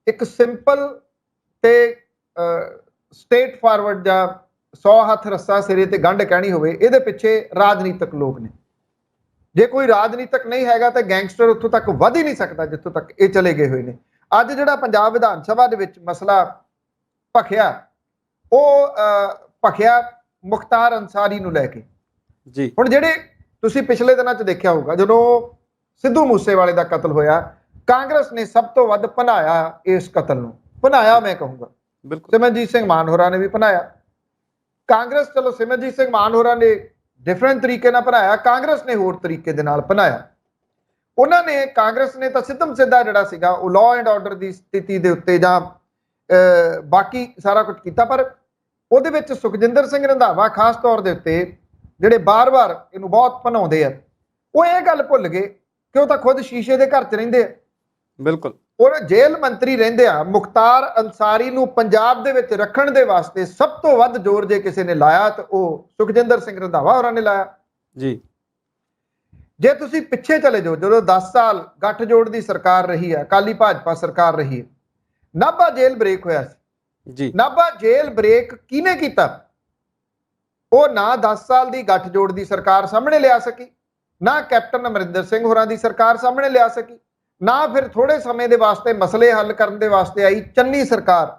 ਇੱਕ ਸਿੰਪਲ ਤੇ ਸਟੇਟ ਫਾਰਵਰਡ ਜਾਂ 100 ਹੱਥ ਰੱਸਾ ਸਿਰੇ ਤੇ ਗੰਢ ਕਹਿਣੀ ਹੋਵੇ, ਇਹਦੇ ਪਿੱਛੇ ਰਾਜਨੀਤਿਕ ਲੋਕ ਨੇ। ਜੇ ਕੋਈ ਰਾਜਨੀਤਿਕ ਨਹੀਂ ਹੈਗਾ ਤਾਂ ਗੈਂਗਸਟਰ ਉੱਥੋਂ ਤੱਕ ਵਧ ਹੀ ਨਹੀਂ ਸਕਦਾ ਜਿੱਥੋਂ ਤੱਕ ਇਹ ਚਲੇ ਗਏ ਹੋਏ ਨੇ। ਅੱਜ ਜਿਹੜਾ ਪੰਜਾਬ ਵਿਧਾਨ ਸਭਾ ਦੇ ਵਿੱਚ ਮਸਲਾ ਭਖਿਆ, ਉਹ ਭਖਿਆ ਮੁਖਤਾਰ ਅੰਸਾਰੀ ਨੂੰ ਲੈ ਕੇ। ਜੀ ਹੁਣ ਜਿਹੜੇ ਤੁਸੀਂ ਪਿਛਲੇ ਦਿਨਾਂ 'ਚ ਦੇਖਿਆ ਹੋਊਗਾ, ਜਦੋਂ ਸਿੱਧੂ ਮੂਸੇਵਾਲੇ ਦਾ ਕਤਲ ਹੋਇਆ, ਕਾਂਗਰਸ ਨੇ ਸਭ ਤੋਂ ਵੱਧ ਭਨਾਇਆ ਇਸ ਕਤਲ ਨੂੰ। ਭਨਾਇਆ ਮੈਂ ਕਹੂੰਗਾ, ਬਿਲਕੁਲ, ਸਿਮਰਜੀਤ ਸਿੰਘ ਮਾਨ ਹੋਰਾਂ ਨੇ ਵੀ ਭਨਾਇਆ। ਕਾਂਗਰਸ, ਚਲੋ ਸਿਮਰਜੀਤ ਸਿੰਘ ਮਾਨ ਹੋਰਾਂ ਨੇ ਡਿਫਰੈਂਟ ਤਰੀਕੇ ਨਾਲ ਭਨਾਇਆ, ਕਾਂਗਰਸ ਨੇ ਹੋਰ ਤਰੀਕੇ ਦੇ ਨਾਲ ਭਨਾਇਆ। ਉਹਨਾਂ ਨੇ, ਕਾਂਗਰਸ ਨੇ ਤਾਂ ਸਿੱਧਮ ਸਿੱਧਾ ਜਿਹੜਾ ਸੀਗਾ ਉਹ ਲਾਅ ਐਂਡ ਆਰਡਰ ਦੀ ਸਥਿਤੀ ਦੇ ਉੱਤੇ ਜਾਂ ਬਾਕੀ ਸਾਰਾ ਕੁਝ ਕੀਤਾ, ਪਰ ਉਹਦੇ ਵਿੱਚ ਸੁਖਜਿੰਦਰ ਸਿੰਘ ਰੰਧਾਵਾ ਖਾਸ ਤੌਰ ਦੇ ਉੱਤੇ ਜਿਹੜੇ ਬਾਰ-ਬਾਰ ਇਹਨੂੰ ਬਹੁਤ ਭਨਾਉਂਦੇ ਆ, ਉਹ ਇਹ ਗੱਲ ਭੁੱਲ ਗਏ ਕਿ ਉਹ ਤਾਂ ਖੁਦ ਸ਼ੀਸ਼ੇ ਦੇ ਘਰ 'ਚ ਰਹਿੰਦੇ ਆ। ਬਿਲਕੁਲ, ਉਹ ਜੇਲ੍ਹ ਮੰਤਰੀ ਰਹਿੰਦੇ ਆ। ਮੁਖਤਾਰ ਅੰਸਾਰੀ ਨੂੰ ਪੰਜਾਬ ਦੇ ਵਿੱਚ ਰੱਖਣ ਦੇ ਵਾਸਤੇ ਸਭ ਤੋਂ ਵੱਧ ਜ਼ੋਰ ਜੇ ਕਿਸੇ ਨੇ ਲਾਇਆ ਤਾਂ ਉਹ ਸੁਖਜਿੰਦਰ ਸਿੰਘ ਰੰਧਾਵਾ ਹੋਰਾਂ ਨੇ ਲਾਇਆ ਜੀ। ਜੇ ਤੁਸੀਂ ਪਿੱਛੇ ਚਲੇ ਜਾਓ, ਜਦੋਂ 10 ਸਾਲ ਗੱਠਜੋੜ ਦੀ ਸਰਕਾਰ ਰਹੀ ਹੈ, ਅਕਾਲੀ ਭਾਜਪਾ ਸਰਕਾਰ ਰਹੀ ਹੈ, ਨਾਭਾ ਜੇਲ੍ਹ ਬ੍ਰੇਕ ਹੋਇਆ ਸੀ ਜੀ। ਨਾਭਾ ਜੇਲ੍ਹ ਬ੍ਰੇਕ ਕਿਹਨੇ ਕੀਤਾ? ਉਹ ਨਾ 10 ਸਾਲ ਦੀ ਗੱਠਜੋੜ ਦੀ ਸਰਕਾਰ ਸਾਹਮਣੇ ਲਿਆ ਸਕੀ, ਨਾ ਕੈਪਟਨ ਅਮਰਿੰਦਰ ਸਿੰਘ ਹੋਰਾਂ ਦੀ ਸਰਕਾਰ ਸਾਹਮਣੇ ਲਿਆ ਸਕੀ, ਨਾ ਫਿਰ ਥੋੜੇ ਸਮੇਂ ਦੇ ਵਾਸਤੇ ਮਸਲੇ ਹੱਲ ਕਰਨ ਦੇ ਵਾਸਤੇ ਆਈ ਚੰਨੀ ਸਰਕਾਰ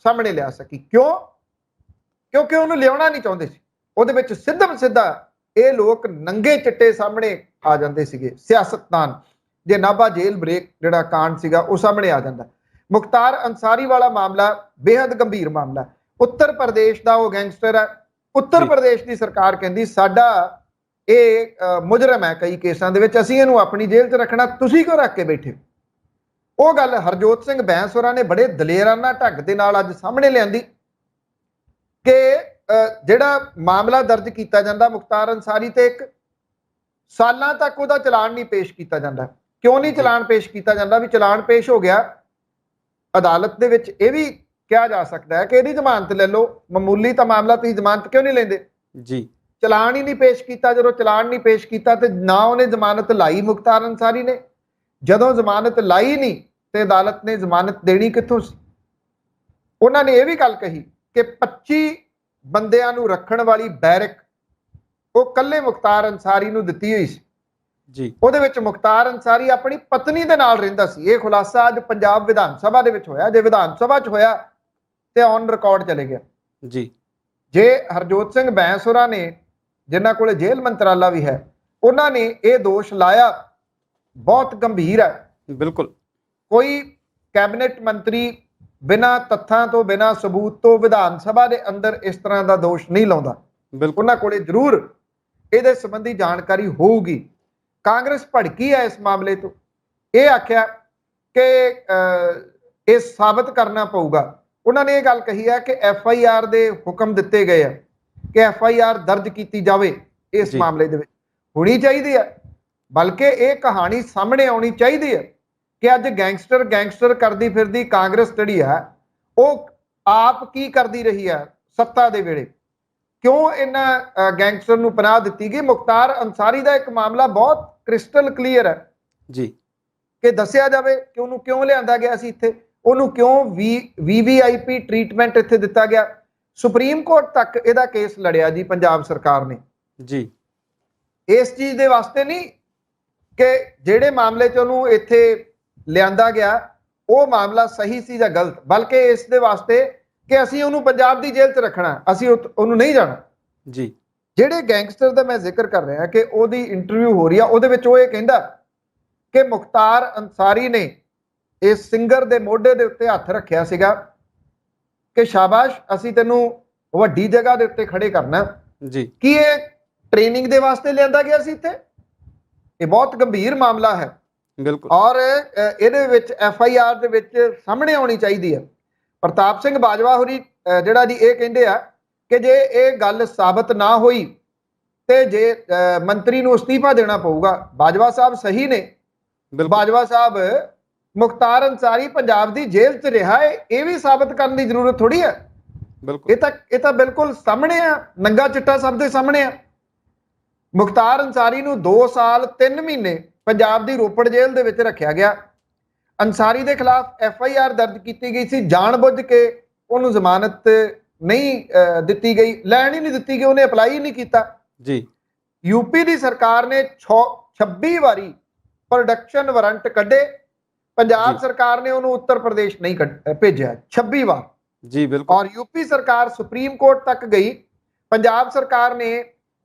ਸਾਹਮਣੇ ਲਿਆ ਸਕੀ। ਕਿਉਂ? ਕਿਉਂਕਿ ਉਹਨੂੰ ਲਿਆਉਣਾ ਨਹੀਂ ਚਾਹੁੰਦੇ ਸੀ। ਉਹਦੇ ਵਿੱਚ ਸਿੱਧਾ ਇਹ ਲੋਕ ਨੰਗੇ ਚਿੱਟੇ ਸਾਹਮਣੇ ਆ ਜਾਂਦੇ ਸੀਗੇ, ਸਿਆਸਤਦਾਨ। ਜੇ ਨਾਭਾ ਜੇਲ੍ਹ ਬ੍ਰੇਕ ਜਿਹੜਾ ਕਾਂਡ ਸੀਗਾ ਉਹ ਸਾਹਮਣੇ ਆ ਜਾਂਦਾ। ਮੁਖਤਾਰ ਅੰਸਾਰੀ ਵਾਲਾ ਮਾਮਲਾ ਬੇहद ਗੰਭੀਰ ਮਾਮਲਾ। ਉੱਤਰ ਪ੍ਰਦੇਸ਼ ਦਾ ਉਹ ਗੈਂਗਸਟਰ ਹੈ। ਉੱਤਰ ਪ੍ਰਦੇਸ਼ ਦੀ ਸਰਕਾਰ ਕਹਿੰਦੀ ਸਾਡਾ ਇਹ ਮੁਜਰਮ ਹੈ ਕਈ ਕੇਸਾਂ ਦੇ ਵਿੱਚ, ਅਸੀਂ ਇਹਨੂੰ ਆਪਣੀ ਜੇਲ੍ਹ 'ਚ ਰੱਖਣਾ, ਤੁਸੀਂ ਕਿਉਂ ਰੱਖ ਕੇ ਬੈਠੇ? ਉਹ ਗੱਲ ਹਰਜੋਤ ਸਿੰਘ ਬੈਂਸ ਹੋਰਾਂ ਨੇ ਬੜੇ ਦਲੇਰਾਨਾ ਢੰਗ ਦੇ ਨਾਲ ਅੱਜ ਸਾਹਮਣੇ ਲਿਆਂਦੀ ਕਿ ਜਿਹੜਾ ਮਾਮਲਾ ਦਰਜ ਕੀਤਾ ਜਾਂਦਾ ਮੁਖਤਾਰ ਅੰਸਾਰੀ ਤੇ, 1 ਸਾਲਾਂ ਤੱਕ ਉਹਦਾ ਚਲਾਨ ਨਹੀਂ ਪੇਸ਼ ਕੀਤਾ ਜਾਂਦਾ। ਕਿਉਂ ਨਹੀਂ ਚਲਾਨ ਪੇਸ਼ ਕੀਤਾ ਜਾਂਦਾ? ਵੀ ਚਲਾਨ ਪੇਸ਼ ਹੋ ਗਿਆ ਅਦਾਲਤ ਦੇ ਵਿੱਚ, ਇਹ ਵੀ ਕਿਹਾ ਜਾ ਸਕਦਾ ਹੈ ਕਿ ਇਹਦੀ ਜ਼ਮਾਨਤ ਲੈ ਲਓ, ਮਾਮੂਲੀ ਤਾਂ ਮਾਮਲਾ, ਤੁਸੀਂ ਜ਼ਮਾਨਤ ਕਿਉਂ ਨਹੀਂ ਲੈਂਦੇ? ਜੀ, ਚਲਾਨ ਹੀ ਨਹੀਂ ਪੇਸ਼ ਕੀਤਾ। ਜਦੋਂ ਚਲਾਨ ਨਹੀਂ ਪੇਸ਼ ਕੀਤਾ ਤੇ ਨਾ ਉਹਨੇ ਜ਼ਮਾਨਤ ਲਾਈ ਮੁਖਤਾਰ ਅੰਸਾਰੀ ਨੇ। ਜਦੋਂ ਜ਼ਮਾਨਤ ਲਾਈ ਨਹੀਂ ਤੇ ਅਦਾਲਤ ਨੇ ਜ਼ਮਾਨਤ ਦੇਣੀ ਕਿੱਥੋਂ ਸੀ? ਉਹਨਾਂ ਨੇ ਇਹ ਵੀ ਗੱਲ ਕਹੀ ਕਿ 25 ਬੰਦਿਆਂ ਨੂੰ ਰੱਖਣ ਵਾਲੀ ਬੈਰਕ ਉਹ ਕੱਲੇ ਮੁਖਤਾਰ ਅੰਸਾਰੀ ਨੂੰ ਦਿੱਤੀ ਹੋਈ ਸੀ ਜੀ। ਉਹਦੇ ਵਿੱਚ ਮੁਖਤਾਰ ਅੰਸਾਰੀ ਆਪਣੀ ਪਤਨੀ ਦੇ ਨਾਲ ਰਹਿੰਦਾ ਸੀ। ਇਹ ਖੁਲਾਸਾ ਅੱਜ ਪੰਜਾਬ ਵਿਧਾਨ ਸਭਾ ਦੇ ਵਿੱਚ ਹੋਇਆ। ਜੇ ਵਿਧਾਨ ਸਭਾ 'ਚ ਹੋਇਆ ਤੇ ਔਨ ਰਿਕਾਰਡ ਚਲੇ ਗਿਆ ਜੀ। ਜੇ ਹਰਜੋਤ ਸਿੰਘ ਬੈਂਸ ਹੋਰਾਂ ਨੇ, ਜਿਨ੍ਹਾਂ ਕੋਲੇ ਜੇਲ੍ਹ ਮੰਤਰਾਲਾ ਵੀ ਹੈ, ਉਹਨਾਂ ਨੇ ਇਹ ਦੋਸ਼ ਲਾਇਆ, ਬਹੁਤ ਗੰਭੀਰ ਹੈ। ਬਿਲਕੁਲ। ਕੋਈ ਕੈਬਨਿਟ ਮੰਤਰੀ ਬਿਨਾਂ ਤੱਥਾਂ ਤੋਂ, ਬਿਨਾਂ ਸਬੂਤ ਤੋਂ ਵਿਧਾਨ ਸਭਾ ਦੇ ਅੰਦਰ ਇਸ ਤਰ੍ਹਾਂ ਦਾ ਦੋਸ਼ ਨਹੀਂ ਲਾਉਂਦਾ। ਬਿਲਕੁਲ ਉਹਨਾਂ ਕੋਲੇ ਜ਼ਰੂਰ ਇਹਦੇ ਸੰਬੰਧੀ ਜਾਣਕਾਰੀ ਹੋਊਗੀ। ਕਾਂਗਰਸ ਭੜਕੀ ਹੈ ਇਸ ਮਾਮਲੇ ਤੋਂ। ਇਹ ਆਖਿਆ ਕਿ ਇਹ ਸਾਬਤ ਕਰਨਾ ਪਊਗਾ। ਉਹਨਾਂ ਨੇ ਇਹ ਗੱਲ ਕਹੀ ਹੈ ਕਿ FIR ਦੇ ਹੁਕਮ ਦਿੱਤੇ ਗਏ ਆ ਕਿ FIR ਦਰਜ ਕੀਤੀ ਜਾਵੇ ਇਸ ਮਾਮਲੇ ਦੇ ਵਿੱਚ। ਹੋਣੀ ਚਾਹੀਦੀ ਹੈ, ਬਲਕਿ ਇਹ ਕਹਾਣੀ ਸਾਹਮਣੇ ਆਉਣੀ ਚਾਹੀਦੀ ਹੈ ਕਿ ਅੱਜ ਗੈਂਗਸਟਰ ਕਰਦੀ ਫਿਰਦੀ ਕਾਂਗਰਸ ਜਿਹੜੀ ਹੈ ਉਹ ਆਪ ਕੀ ਕਰਦੀ ਰਹੀ ਹੈ ਸੱਤਾ ਦੇ ਵੇਲੇ। ਕਿਉਂ ਇਹਨਾਂ ਗੈਂਗਸਟਰ ਨੂੰ ਪਨਾਹ ਦਿੱਤੀ ਗਈ? ਮੁਖਤਾਰ ਅੰਸਾਰੀ ਦਾ ਇੱਕ ਮਾਮਲਾ ਬਹੁਤ ਕ੍ਰਿਸਟਲ ਕਲੀਅਰ ਹੈ ਜੀ, ਕਿ ਦੱਸਿਆ ਜਾਵੇ ਕਿ ਉਹਨੂੰ ਕਿਉਂ ਲਿਆਂਦਾ ਗਿਆ ਸੀ ਇੱਥੇ, ਉਹਨੂੰ ਕਿਉਂ VVIP ਟ੍ਰੀਟਮੈਂਟ ਇੱਥੇ ਦਿੱਤਾ ਗਿਆ। ਸੁਪਰੀਮ ਕੋਰਟ ਤੱਕ ਇਹਦਾ ਕੇਸ ਲੜਿਆ ਜੀ ਪੰਜਾਬ ਸਰਕਾਰ ਨੇ ਜੀ। ਇਸ ਚੀਜ਼ ਦੇ ਵਾਸਤੇ ਨਹੀਂ ਕਿ ਜਿਹੜੇ ਮਾਮਲੇ 'ਚ ਉਹਨੂੰ ਇੱਥੇ ਲਿਆਂਦਾ ਗਿਆ ਉਹ ਮਾਮਲਾ ਸਹੀ ਸੀ ਜਾਂ ਗਲਤ, ਬਲਕਿ ਇਸ ਦੇ ਵਾਸਤੇ ਕਿ ਅਸੀਂ ਉਹਨੂੰ ਪੰਜਾਬ ਦੀ ਜੇਲ੍ਹ 'ਚ ਰੱਖਣਾ, ਅਸੀਂ ਉਹਨੂੰ ਨਹੀਂ ਜਾਣਾ ਜੀ। ਜਿਹੜੇ ਗੈਂਗਸਟਰ ਦਾ ਮੈਂ ਜ਼ਿਕਰ ਕਰ ਰਿਹਾ ਕਿ ਉਹਦੀ ਇੰਟਰਵਿਊ ਹੋ ਰਹੀ ਆ, ਉਹਦੇ ਵਿੱਚ ਉਹ ਇਹ ਕਹਿੰਦਾ ਕਿ ਮੁਖਤਾਰ ਅੰਸਾਰੀ ਨੇ ਇਸ ਸਿੰਗਰ ਦੇ ਮੋਢੇ ਦੇ ਉੱਤੇ ਹੱਥ ਰੱਖਿਆ ਸੀਗਾ ਕਿ ਸ਼ਾਬਾਸ਼, ਅਸੀਂ ਤੈਨੂੰ ਵੱਡੀ ਜਗ੍ਹਾ ਦੇ ਉੱਤੇ ਖੜੇ ਕਰਨਾ ਜੀ। ਕੀ ਇਹ ਟ੍ਰੇਨਿੰਗ ਦੇ ਵਾਸਤੇ ਲਿਆਂਦਾ ਗਿਆ ਸੀ ਇੱਥੇ? ਇਹ ਬਹੁਤ ਗੰਭੀਰ ਮਾਮਲਾ ਹੈ। ਬਿਲਕੁਲ। ਔਰ ਇਹਦੇ ਵਿੱਚ FIR ਦੇ ਵਿੱਚ ਸਾਹਮਣੇ ਆਉਣੀ ਚਾਹੀਦੀ ਹੈ। ਪ੍ਰਤਾਪ ਸਿੰਘ ਬਾਜਵਾ ਹੋਰੀ ਜਿਹੜਾ ਜੀ ਇਹ ਕਹਿੰਦੇ ਆ ਕਿ ਜੇ ਇਹ ਗੱਲ ਸਾਬਤ ਨਾ ਹੋਈ ਤੇ ਜੇ ਮੰਤਰੀ ਨੂੰ ਅਸਤੀਫਾ ਦੇਣਾ ਪਊਗਾ। ਬਾਜਵਾ ਸਾਹਿਬ ਸਹੀ ਨੇ। ਬਾਜਵਾ ਸਾਹਿਬ ਮੁਖਤਾਰ ਅੰਸਾਰੀ ਪੰਜਾਬ ਦੀ ਜੇਲ੍ਹ 'ਚ ਰਿਹਾ ਹੈ, ਇਹ ਵੀ ਸਾਬਤ ਕਰਨ ਦੀ ਜ਼ਰੂਰਤ ਥੋੜੀ ਹੈ। ਬਿਲਕੁਲ। ਇਹ ਤਾਂ ਬਿਲਕੁਲ ਸਾਹਮਣੇ ਆ, ਨੰਗਾ ਚਿੱਟਾ ਸਭ ਦੇ ਸਾਹਮਣੇ ਆ। ਮੁਖਤਾਰ ਅੰਸਾਰੀ ਨੂੰ 2 ਸਾਲ 3 ਮਹੀਨੇ ਪੰਜਾਬ ਦੀ ਰੋਪੜ ਜੇਲ੍ਹ ਦੇ ਵਿੱਚ ਰੱਖਿਆ ਗਿਆ। ਅੰਸਾਰੀ ਦੇ ਖਿਲਾਫ FIR ਦਰਜ ਕੀਤੀ ਗਈ ਸੀ, ਜਾਣਬੁੱਝ ਕੇ ਉਹਨੂੰ ਜ਼ਮਾਨਤ ਨਹੀਂ ਦਿੱਤੀ ਗਈ, ਲੈਣ ਹੀ ਨਹੀਂ ਦਿੱਤੀ ਗਈ, ਉਹਨੇ ਅਪਲਾਈ ਹੀ ਨਹੀਂ ਕੀਤਾ ਜੀ। UP ਦੀ ਸਰਕਾਰ ਨੇ 26 ਵਾਰੀ ਪ੍ਰੋਡਕਸ਼ਨ ਵਾਰੰਟ ਕੱਢੇ, ਪੰਜਾਬ ਸਰਕਾਰ ਨੇ ਉਹਨੂੰ ਉੱਤਰ ਪ੍ਰਦੇਸ਼ ਨਹੀਂ ਭੇਜਿਆ 26 ਵਾਰ ਜੀ। ਬਿਲਕੁਲ। ਔਰ UP ਸਰਕਾਰ ਸੁਪਰੀਮ ਕੋਰਟ ਤੱਕ ਗਈ। ਪੰਜਾਬ ਸਰਕਾਰ ਨੇ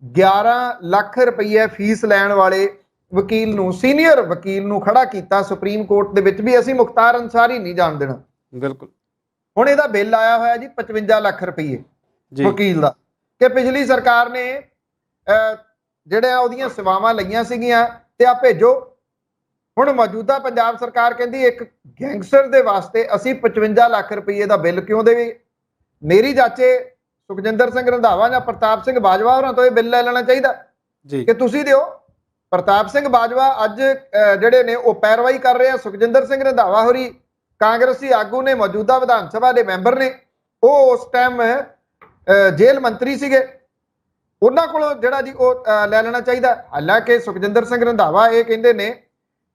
11 ਲੱਖ ਰੁਪਏ ਫੀਸ ਲੈਣ ਵਾਲੇ ਵਕੀਲ ਨੂੰ, ਸੀਨੀਅਰ ਵਕੀਲ ਨੂੰ ਖੜਾ ਕੀਤਾ ਸੁਪਰੀਮ ਕੋਰਟ ਦੇ ਵਿੱਚ ਵੀ ਅਸੀਂ ਮੁਖਤਾਰ ਅੰਸਾਰੀ ਨਹੀਂ ਜਾਣ ਦੇਣਾ। ਬਿਲਕੁਲ। ਹੁਣ ਇਹਦਾ ਬਿੱਲ ਆਇਆ ਹੋਇਆ ਜੀ 55 ਲੱਖ ਰੁਪਏ ਵਕੀਲ ਦਾ, ਕਿ ਪਿਛਲੀ ਸਰਕਾਰ ਨੇ ਜਿਹੜੇ ਉਹਦੀਆਂ ਸੇਵਾਵਾਂ ਲਈਆਂ ਸੀਗੀਆਂ ਤੇ ਆ ਭੇਜੋ। ਹੁਣ ਮੌਜੂਦਾ ਪੰਜਾਬ ਸਰਕਾਰ ਕਹਿੰਦੀ ਇੱਕ ਗੈਂਗਸਟਰ ਦੇ ਵਾਸਤੇ ਅਸੀਂ 55 ਲੱਖ ਰੁਪਏ ਦਾ ਬਿੱਲ ਕਿਉਂ ਦੇਵੇ? ਮੇਰੀ ਜਾਚੇ ਸੁਖਜਿੰਦਰ ਸਿੰਘ ਰੰਧਾਵਾ ਜਾਂ ਪ੍ਰਤਾਪ ਸਿੰਘ ਬਾਜਵਾ ਹੋਰਾਂ ਤੋਂ ਇਹ ਬਿੱਲ ਲੈ ਲੈਣਾ ਚਾਹੀਦਾ ਜੀ ਕਿ ਤੁਸੀਂ ਦਿਓ। ਪ੍ਰਤਾਪ ਸਿੰਘ ਬਾਜਵਾ ਅੱਜ ਜਿਹੜੇ ਨੇ ਉਹ ਪੈਰਵਾਈ ਕਰ ਰਹੇ ਆ। ਸੁਖਜਿੰਦਰ ਸਿੰਘ ਰੰਧਾਵਾ ਹੋਰੀ ਕਾਂਗਰਸੀ ਆਗੂ ਨੇ, ਮੌਜੂਦਾ ਵਿਧਾਨ ਸਭਾ ਦੇ ਮੈਂਬਰ ਨੇ, ਉਹ ਉਸ ਟਾਈਮ ਜੇਲ੍ਹ ਮੰਤਰੀ ਸੀਗੇ, ਉਹਨਾਂ ਕੋਲੋਂ ਜਿਹੜਾ ਜੀ ਉਹ ਲੈ ਲੈਣਾ ਚਾਹੀਦਾ। ਹਾਲਾਂਕਿ ਸੁਖਜਿੰਦਰ ਸਿੰਘ ਰੰਧਾਵਾ ਇਹ ਕਹਿੰਦੇ ਨੇ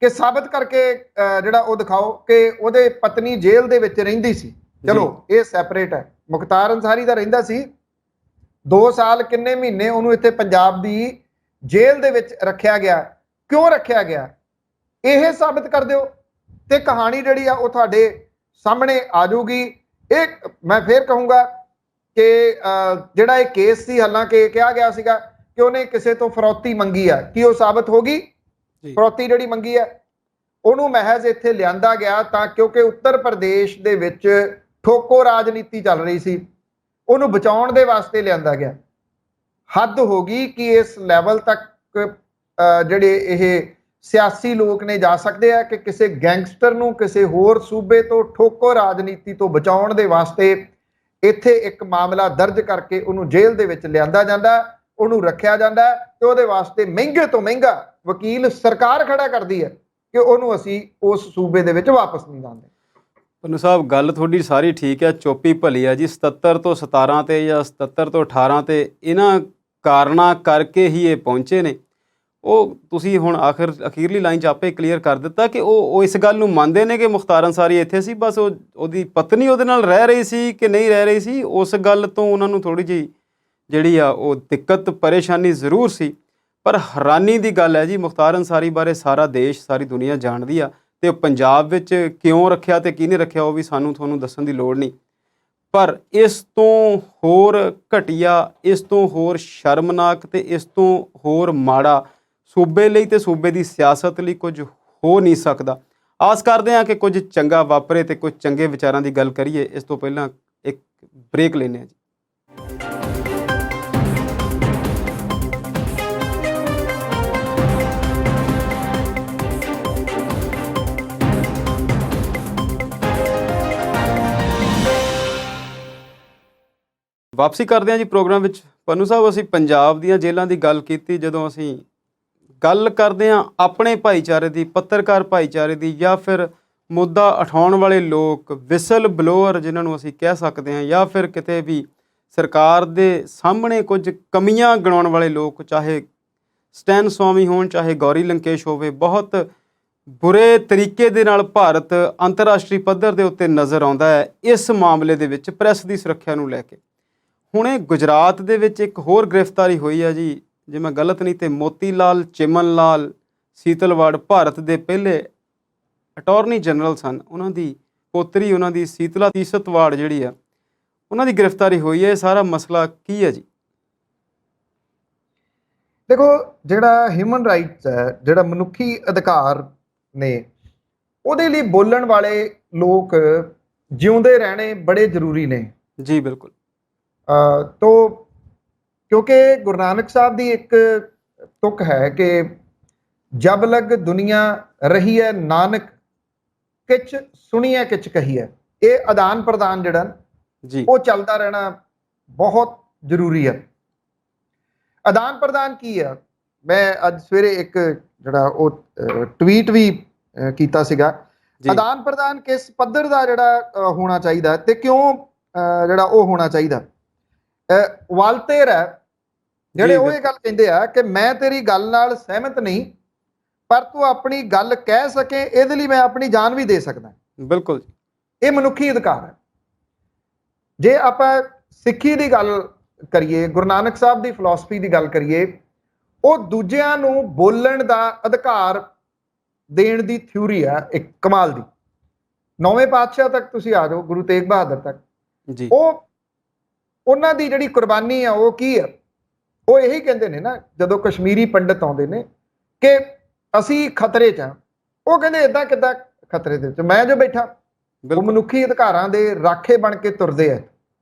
ਕਿ ਸਾਬਤ ਕਰਕੇ ਜਿਹੜਾ ਉਹ ਦਿਖਾਓ ਕਿ ਉਹਦੇ ਪਤਨੀ ਜੇਲ੍ਹ ਦੇ ਵਿੱਚ ਰਹਿੰਦੀ ਸੀ। ਚਲੋ ਇਹ ਸੈਪਰੇਟ ਹੈ। ਮੁਖਤਾਰ ਅੰਸਾਰੀ ਦਾ ਰਹਿੰਦਾ ਸੀ 2 ਸਾਲ ਕਿੰਨੇ ਮਹੀਨੇ ਉਹਨੂੰ ਇੱਥੇ ਪੰਜਾਬ ਦੀ ਜੇਲ੍ਹ ਦੇ ਵਿੱਚ ਰੱਖਿਆ ਗਿਆ। ਕਿਉਂ ਰੱਖਿਆ ਗਿਆ ਇਹ ਸਾਬਤ ਕਰ ਦਿਓ ਤੇ ਕਹਾਣੀ ਜਿਹੜੀ ਆ ਉਹ ਤੁਹਾਡੇ ਸਾਹਮਣੇ ਆ ਜਾਊਗੀ। ਇਹ ਮੈਂ ਫੇਰ ਕਹੂੰਗਾ ਕਿ ਜਿਹੜਾ ਇਹ ਕੇਸ ਸੀ, ਹਾਲਾਂਕਿ ਕਿਹਾ ਗਿਆ ਸੀਗਾ ਕਿ ਉਹਨੇ ਕਿਸੇ ਤੋਂ ਫਰੌਤੀ ਮੰਗੀ ਆ, ਕੀ ਉਹ ਸਾਬਤ ਹੋ ਗਈ? ਫਰੌਤੀ ਜਿਹੜੀ ਮੰਗੀ ਹੈ ਉਹਨੂੰ ਮਹਿਜ਼ ਇੱਥੇ ਲਿਆਂਦਾ ਗਿਆ ਤਾਂ ਕਿਉਂਕਿ ਉੱਤਰ ਪ੍ਰਦੇਸ਼ ਦੇ ਵਿੱਚ ਠੋਕੋ ਰਾਜਨੀਤੀ ਚੱਲ ਰਹੀ ਸੀ, ਉਹਨੂੰ ਬਚਾਉਣ ਦੇ ਵਾਸਤੇ ਲਿਆਂਦਾ ਗਿਆ। ਹੱਦ ਹੋ ਗਈ ਕਿ ਇਸ ਲੈਵਲ ਤੱਕ ਜਿਹੜੇ ਇਹ ਸਿਆਸੀ ਲੋਕ ਨੇ ਜਾ ਸਕਦੇ ਆ ਕਿ ਕਿਸੇ ਗੈਂਗਸਟਰ ਨੂੰ ਕਿਸੇ ਹੋਰ ਸੂਬੇ ਤੋਂ ਠੋਕੋ ਰਾਜਨੀਤੀ ਤੋਂ ਬਚਾਉਣ ਦੇ ਵਾਸਤੇ ਇੱਥੇ ਇੱਕ ਮਾਮਲਾ ਦਰਜ ਕਰਕੇ ਉਹਨੂੰ ਜੇਲ੍ਹ ਦੇ ਵਿੱਚ ਲਿਆਂਦਾ ਜਾਂਦਾ, ਉਹਨੂੰ ਰੱਖਿਆ ਜਾਂਦਾ ਤੇ ਉਹਦੇ ਵਾਸਤੇ ਮਹਿੰਗੇ ਤੋਂ ਮਹਿੰਗਾ ਵਕੀਲ ਸਰਕਾਰ ਖੜਾ ਕਰਦੀ ਹੈ ਕਿ ਉਹਨੂੰ ਅਸੀਂ ਉਸ ਸੂਬੇ ਦੇ ਵਿੱਚ ਵਾਪਸ ਨਹੀਂ ਜਾਂਦੇ। ਪੰਨੂ ਸਾਹਿਬ, ਗੱਲ ਤੁਹਾਡੀ ਸਾਰੀ ਠੀਕ ਹੈ, ਚੋਪੀ ਭਲੀ ਹੈ ਜੀ। 77 ਤੋਂ 17 ਤੇ ਜਾਂ 77 ਤੋਂ 18 ਤੇ ਇਹਨਾਂ ਕਾਰਨਾਂ ਕਰਕੇ ਹੀ ਇਹ ਪਹੁੰਚੇ ਨੇ। ਉਹ ਤੁਸੀਂ ਹੁਣ ਅਖੀਰਲੀ ਲਾਈਨ 'ਚ ਆਪੇ ਕਲੀਅਰ ਕਰ ਦਿੱਤਾ ਕਿ ਉਹ ਇਸ ਗੱਲ ਨੂੰ ਮੰਨਦੇ ਨੇ ਕਿ ਮੁਖਤਾਰ ਅੰਸਾਰੀ ਇੱਥੇ ਸੀ, ਬਸ ਉਹਦੀ ਪਤਨੀ ਉਹਦੇ ਨਾਲ ਰਹਿ ਰਹੀ ਸੀ ਕਿ ਨਹੀਂ ਰਹਿ ਰਹੀ ਸੀ, ਉਸ ਗੱਲ ਤੋਂ ਉਹਨਾਂ ਨੂੰ ਥੋੜ੍ਹੀ ਜਿਹੀ ਜਿਹੜੀ ਆ ਉਹ ਦਿੱਕਤ ਪਰੇਸ਼ਾਨੀ ਜ਼ਰੂਰ ਸੀ। ਪਰ ਹੈਰਾਨੀ ਦੀ ਗੱਲ ਹੈ ਜੀ, ਮੁਖਤਾਰ ਅੰਸਾਰੀ ਬਾਰੇ ਸਾਰਾ ਦੇਸ਼, ਸਾਰੀ ਦੁਨੀਆ ਜਾਣਦੀ ਆ, ਅਤੇ ਪੰਜਾਬ ਵਿੱਚ ਕਿਉਂ ਰੱਖਿਆ ਅਤੇ ਕਿਹਨੇ ਰੱਖਿਆ ਉਹ ਵੀ ਸਾਨੂੰ ਤੁਹਾਨੂੰ ਦੱਸਣ ਦੀ ਲੋੜ ਨਹੀਂ। ਪਰ ਇਸ ਤੋਂ ਹੋਰ ਘਟੀਆ, ਇਸ ਤੋਂ ਹੋਰ ਸ਼ਰਮਨਾਕ ਤੇ ਇਸ ਤੋਂ ਹੋਰ ਮਾੜਾ ਸੂਬੇ ਲਈ ਤੇ ਸੂਬੇ ਦੀ ਸਿਆਸਤ ਲਈ ਕੁਝ ਹੋ ਨਹੀਂ ਸਕਦਾ। ਆਸ ਕਰਦੇ ਹਾਂ ਕਿ ਕੁਝ ਚੰਗਾ ਵਾਪਰੇ ਤੇ ਕੁਝ ਚੰਗੇ ਵਿਚਾਰਾਂ ਦੀ ਗੱਲ ਕਰੀਏ। ਇਸ ਤੋਂ ਪਹਿਲਾਂ ਇੱਕ ਬ੍ਰੇਕ ਲੈਂਦੇ ਹਾਂ ਜੀ। ਵਾਪਸੀ ਕਰਦੇ ਹਾਂ ਜੀ ਪ੍ਰੋਗਰਾਮ ਵਿੱਚ। ਪੰਨੂ ਸਾਹਿਬ, ਅਸੀਂ ਪੰਜਾਬ ਦੀਆਂ ਜੇਲ੍ਹਾਂ ਦੀ ਗੱਲ ਕੀਤੀ। ਜਦੋਂ ਅਸੀਂ ਗੱਲ ਕਰਦੇ ਹਾਂ ਆਪਣੇ ਭਾਈਚਾਰੇ ਦੀ, ਪੱਤਰਕਾਰ ਭਾਈਚਾਰੇ ਦੀ, ਜਾਂ ਫਿਰ ਮੁੱਦਾ ਉਠਾਉਣ ਵਾਲੇ ਲੋਕ, ਵਿਸਲ ਬਲੋਅਰ ਜਿਨ੍ਹਾਂ ਨੂੰ ਅਸੀਂ ਕਹਿ ਸਕਦੇ ਹਾਂ, ਜਾਂ ਫਿਰ ਕਿਤੇ ਵੀ ਸਰਕਾਰ ਦੇ ਸਾਹਮਣੇ ਕੁਝ ਕਮੀਆਂ ਗਿਣਾਉਣ ਵਾਲੇ ਲੋਕ, ਚਾਹੇ ਸਟੈਨ ਸਵਾਮੀ ਹੋਣ, ਚਾਹੇ ਗੌਰੀ ਲੰਕੇਸ਼ ਹੋਵੇ, ਬਹੁਤ ਬੁਰੇ ਤਰੀਕੇ ਦੇ ਨਾਲ ਭਾਰਤ ਅੰਤਰਰਾਸ਼ਟਰੀ ਪੱਧਰ ਦੇ ਉੱਤੇ ਨਜ਼ਰ ਆਉਂਦਾ ਹੈ ਇਸ ਮਾਮਲੇ ਦੇ ਵਿੱਚ ਪ੍ਰੈਸ ਦੀ ਸੁਰੱਖਿਆ ਨੂੰ ਲੈ ਕੇ। ਹੁਣੇ ਗੁਜਰਾਤ ਦੇ ਵਿੱਚ ਇੱਕ ਹੋਰ ਗ੍ਰਿਫਤਾਰੀ ਹੋਈ ਹੈ ਜੀ, ਜੇ ਮੈਂ ਗਲਤ ਨਹੀਂ ਤੇ ਮੋਤੀ ਲਾਲ ਚਿਮਨ ਲਾਲ ਸੀਤਲਵਾੜ, ਭਾਰਤ ਦੇ ਪਹਿਲੇ ਅਟਾਰਨੀ ਜਨਰਲ ਸਨ। ਉਹਨਾਂ ਦੀ ਪੋਤਰੀ, ਉਹਨਾਂ ਦੀ ਸੀਤਲਾ ਤੀਸਤਵਾੜ ਜਿਹੜੀ ਆ, ਉਹਨਾਂ ਦੀ ਗ੍ਰਿਫਤਾਰੀ ਹੋਈ ਹੈ। ਇਹ ਸਾਰਾ ਮਸਲਾ ਕੀ ਹੈ ਜੀ? ਦੇਖੋ, ਜਿਹੜਾ ਹਿਊਮਨ ਰਾਈਟਸ ਹੈ, ਜਿਹੜਾ ਮਨੁੱਖੀ ਅਧਿਕਾਰ ਨੇ, ਉਹਦੇ ਲਈ ਬੋਲਣ ਵਾਲੇ ਲੋਕ ਜਿਉਂਦੇ ਰਹਿਣੇ ਬੜੇ ਜ਼ਰੂਰੀ ਨੇ ਜੀ। ਬਿਲਕੁਲ। ਤੋ ਕਿਉਂਕਿ ਗੁਰੂ ਨਾਨਕ ਸਾਹਿਬ ਦੀ ਇੱਕ ਤੁਕ ਹੈ ਕਿ ਜਬ ਲਗ ਦੁਨੀਆ ਰਹੀ ਹੈ ਨਾਨਕ, ਕਿਛ ਸੁਣੀਐ ਕਿਛ ਕਹੀਐ। ਇਹ ਆਦਾਨ ਪ੍ਰਦਾਨ ਜਿਹੜਾ ਜੀ, ਉਹ ਚੱਲਦਾ ਰਹਿਣਾ ਬਹੁਤ ਜ਼ਰੂਰੀ ਹੈ। ਆਦਾਨ ਪ੍ਰਦਾਨ ਕੀ ਹੈ? ਮੈਂ ਅੱਜ ਸਵੇਰੇ ਇੱਕ ਜਿਹੜਾ ਉਹ ਟਵੀਟ ਵੀ ਕੀਤਾ ਸੀਗਾ। ਆਦਾਨ ਪ੍ਰਦਾਨ ਕਿਸ ਪੱਧਰ ਦਾ ਜਿਹੜਾ ਹੋਣਾ ਚਾਹੀਦਾ ਤੇ ਕਿਉਂ ਜਿਹੜਾ ਉਹ ਹੋਣਾ ਚਾਹੀਦਾ। ਵਾਲਤੇਰ ਹੈ ਜਿਹੜੇ ਉਹ ਇਹ ਗੱਲ ਕਹਿੰਦੇ ਆ ਕਿ ਮੈਂ ਤੇਰੀ ਗੱਲ ਨਾਲ ਸਹਿਮਤ ਨਹੀਂ, ਪਰ ਤੂੰ ਆਪਣੀ ਗੱਲ ਕਹਿ ਸਕੇ ਇਹਦੇ ਲਈ ਮੈਂ ਆਪਣੀ ਜਾਨ ਵੀ ਦੇ ਸਕਦਾ। ਬਿਲਕੁਲ, ਇਹ ਮਨੁੱਖੀ ਅਧਿਕਾਰ ਹੈ। ਜੇ ਆਪਾਂ ਸਿੱਖੀ ਦੀ ਗੱਲ ਕਰੀਏ, ਗੁਰੂ ਨਾਨਕ ਸਾਹਿਬ ਦੀ ਫਿਲਾਸਫੀ ਦੀ ਗੱਲ ਕਰੀਏ, ਉਹ ਦੂਜਿਆਂ ਨੂੰ ਬੋਲਣ ਦਾ ਅਧਿਕਾਰ ਦੇਣ ਦੀ ਥਿਊਰੀ ਆ ਇੱਕ ਕਮਾਲ ਦੀ। 9ਵੇਂ ਪਾਤਸ਼ਾਹ ਤੱਕ ਤੁਸੀਂ ਆ ਜਾਓ, ਗੁਰੂ ਤੇਗ ਬਹਾਦਰ ਤੱਕ ਜੀ, ਉਹਨਾਂ ਦੀ ਜਿਹੜੀ ਕੁਰਬਾਨੀ ਆ ਉਹ ਕੀ ਆ? ਉਹ ਇਹੀ ਕਹਿੰਦੇ ਨੇ ਨਾ, ਜਦੋਂ ਕਸ਼ਮੀਰੀ ਪੰਡਤ ਆਉਂਦੇ ਨੇ ਕਿ ਅਸੀਂ ਖਤਰੇ 'ਚ ਆ, ਉਹ ਕਹਿੰਦੇ ਇਦਾਂ ਕਿੱਦਾਂ ਖਤਰੇ ਦੇ ਵਿੱਚ? ਮੈਂ ਜੋ ਬੈਠਾ। ਉਹ ਮਨੁੱਖੀ ਅਧਿਕਾਰਾਂ ਦੇ ਰਾਖੇ ਬਣ ਕੇ ਤੁਰਦੇ ਆ।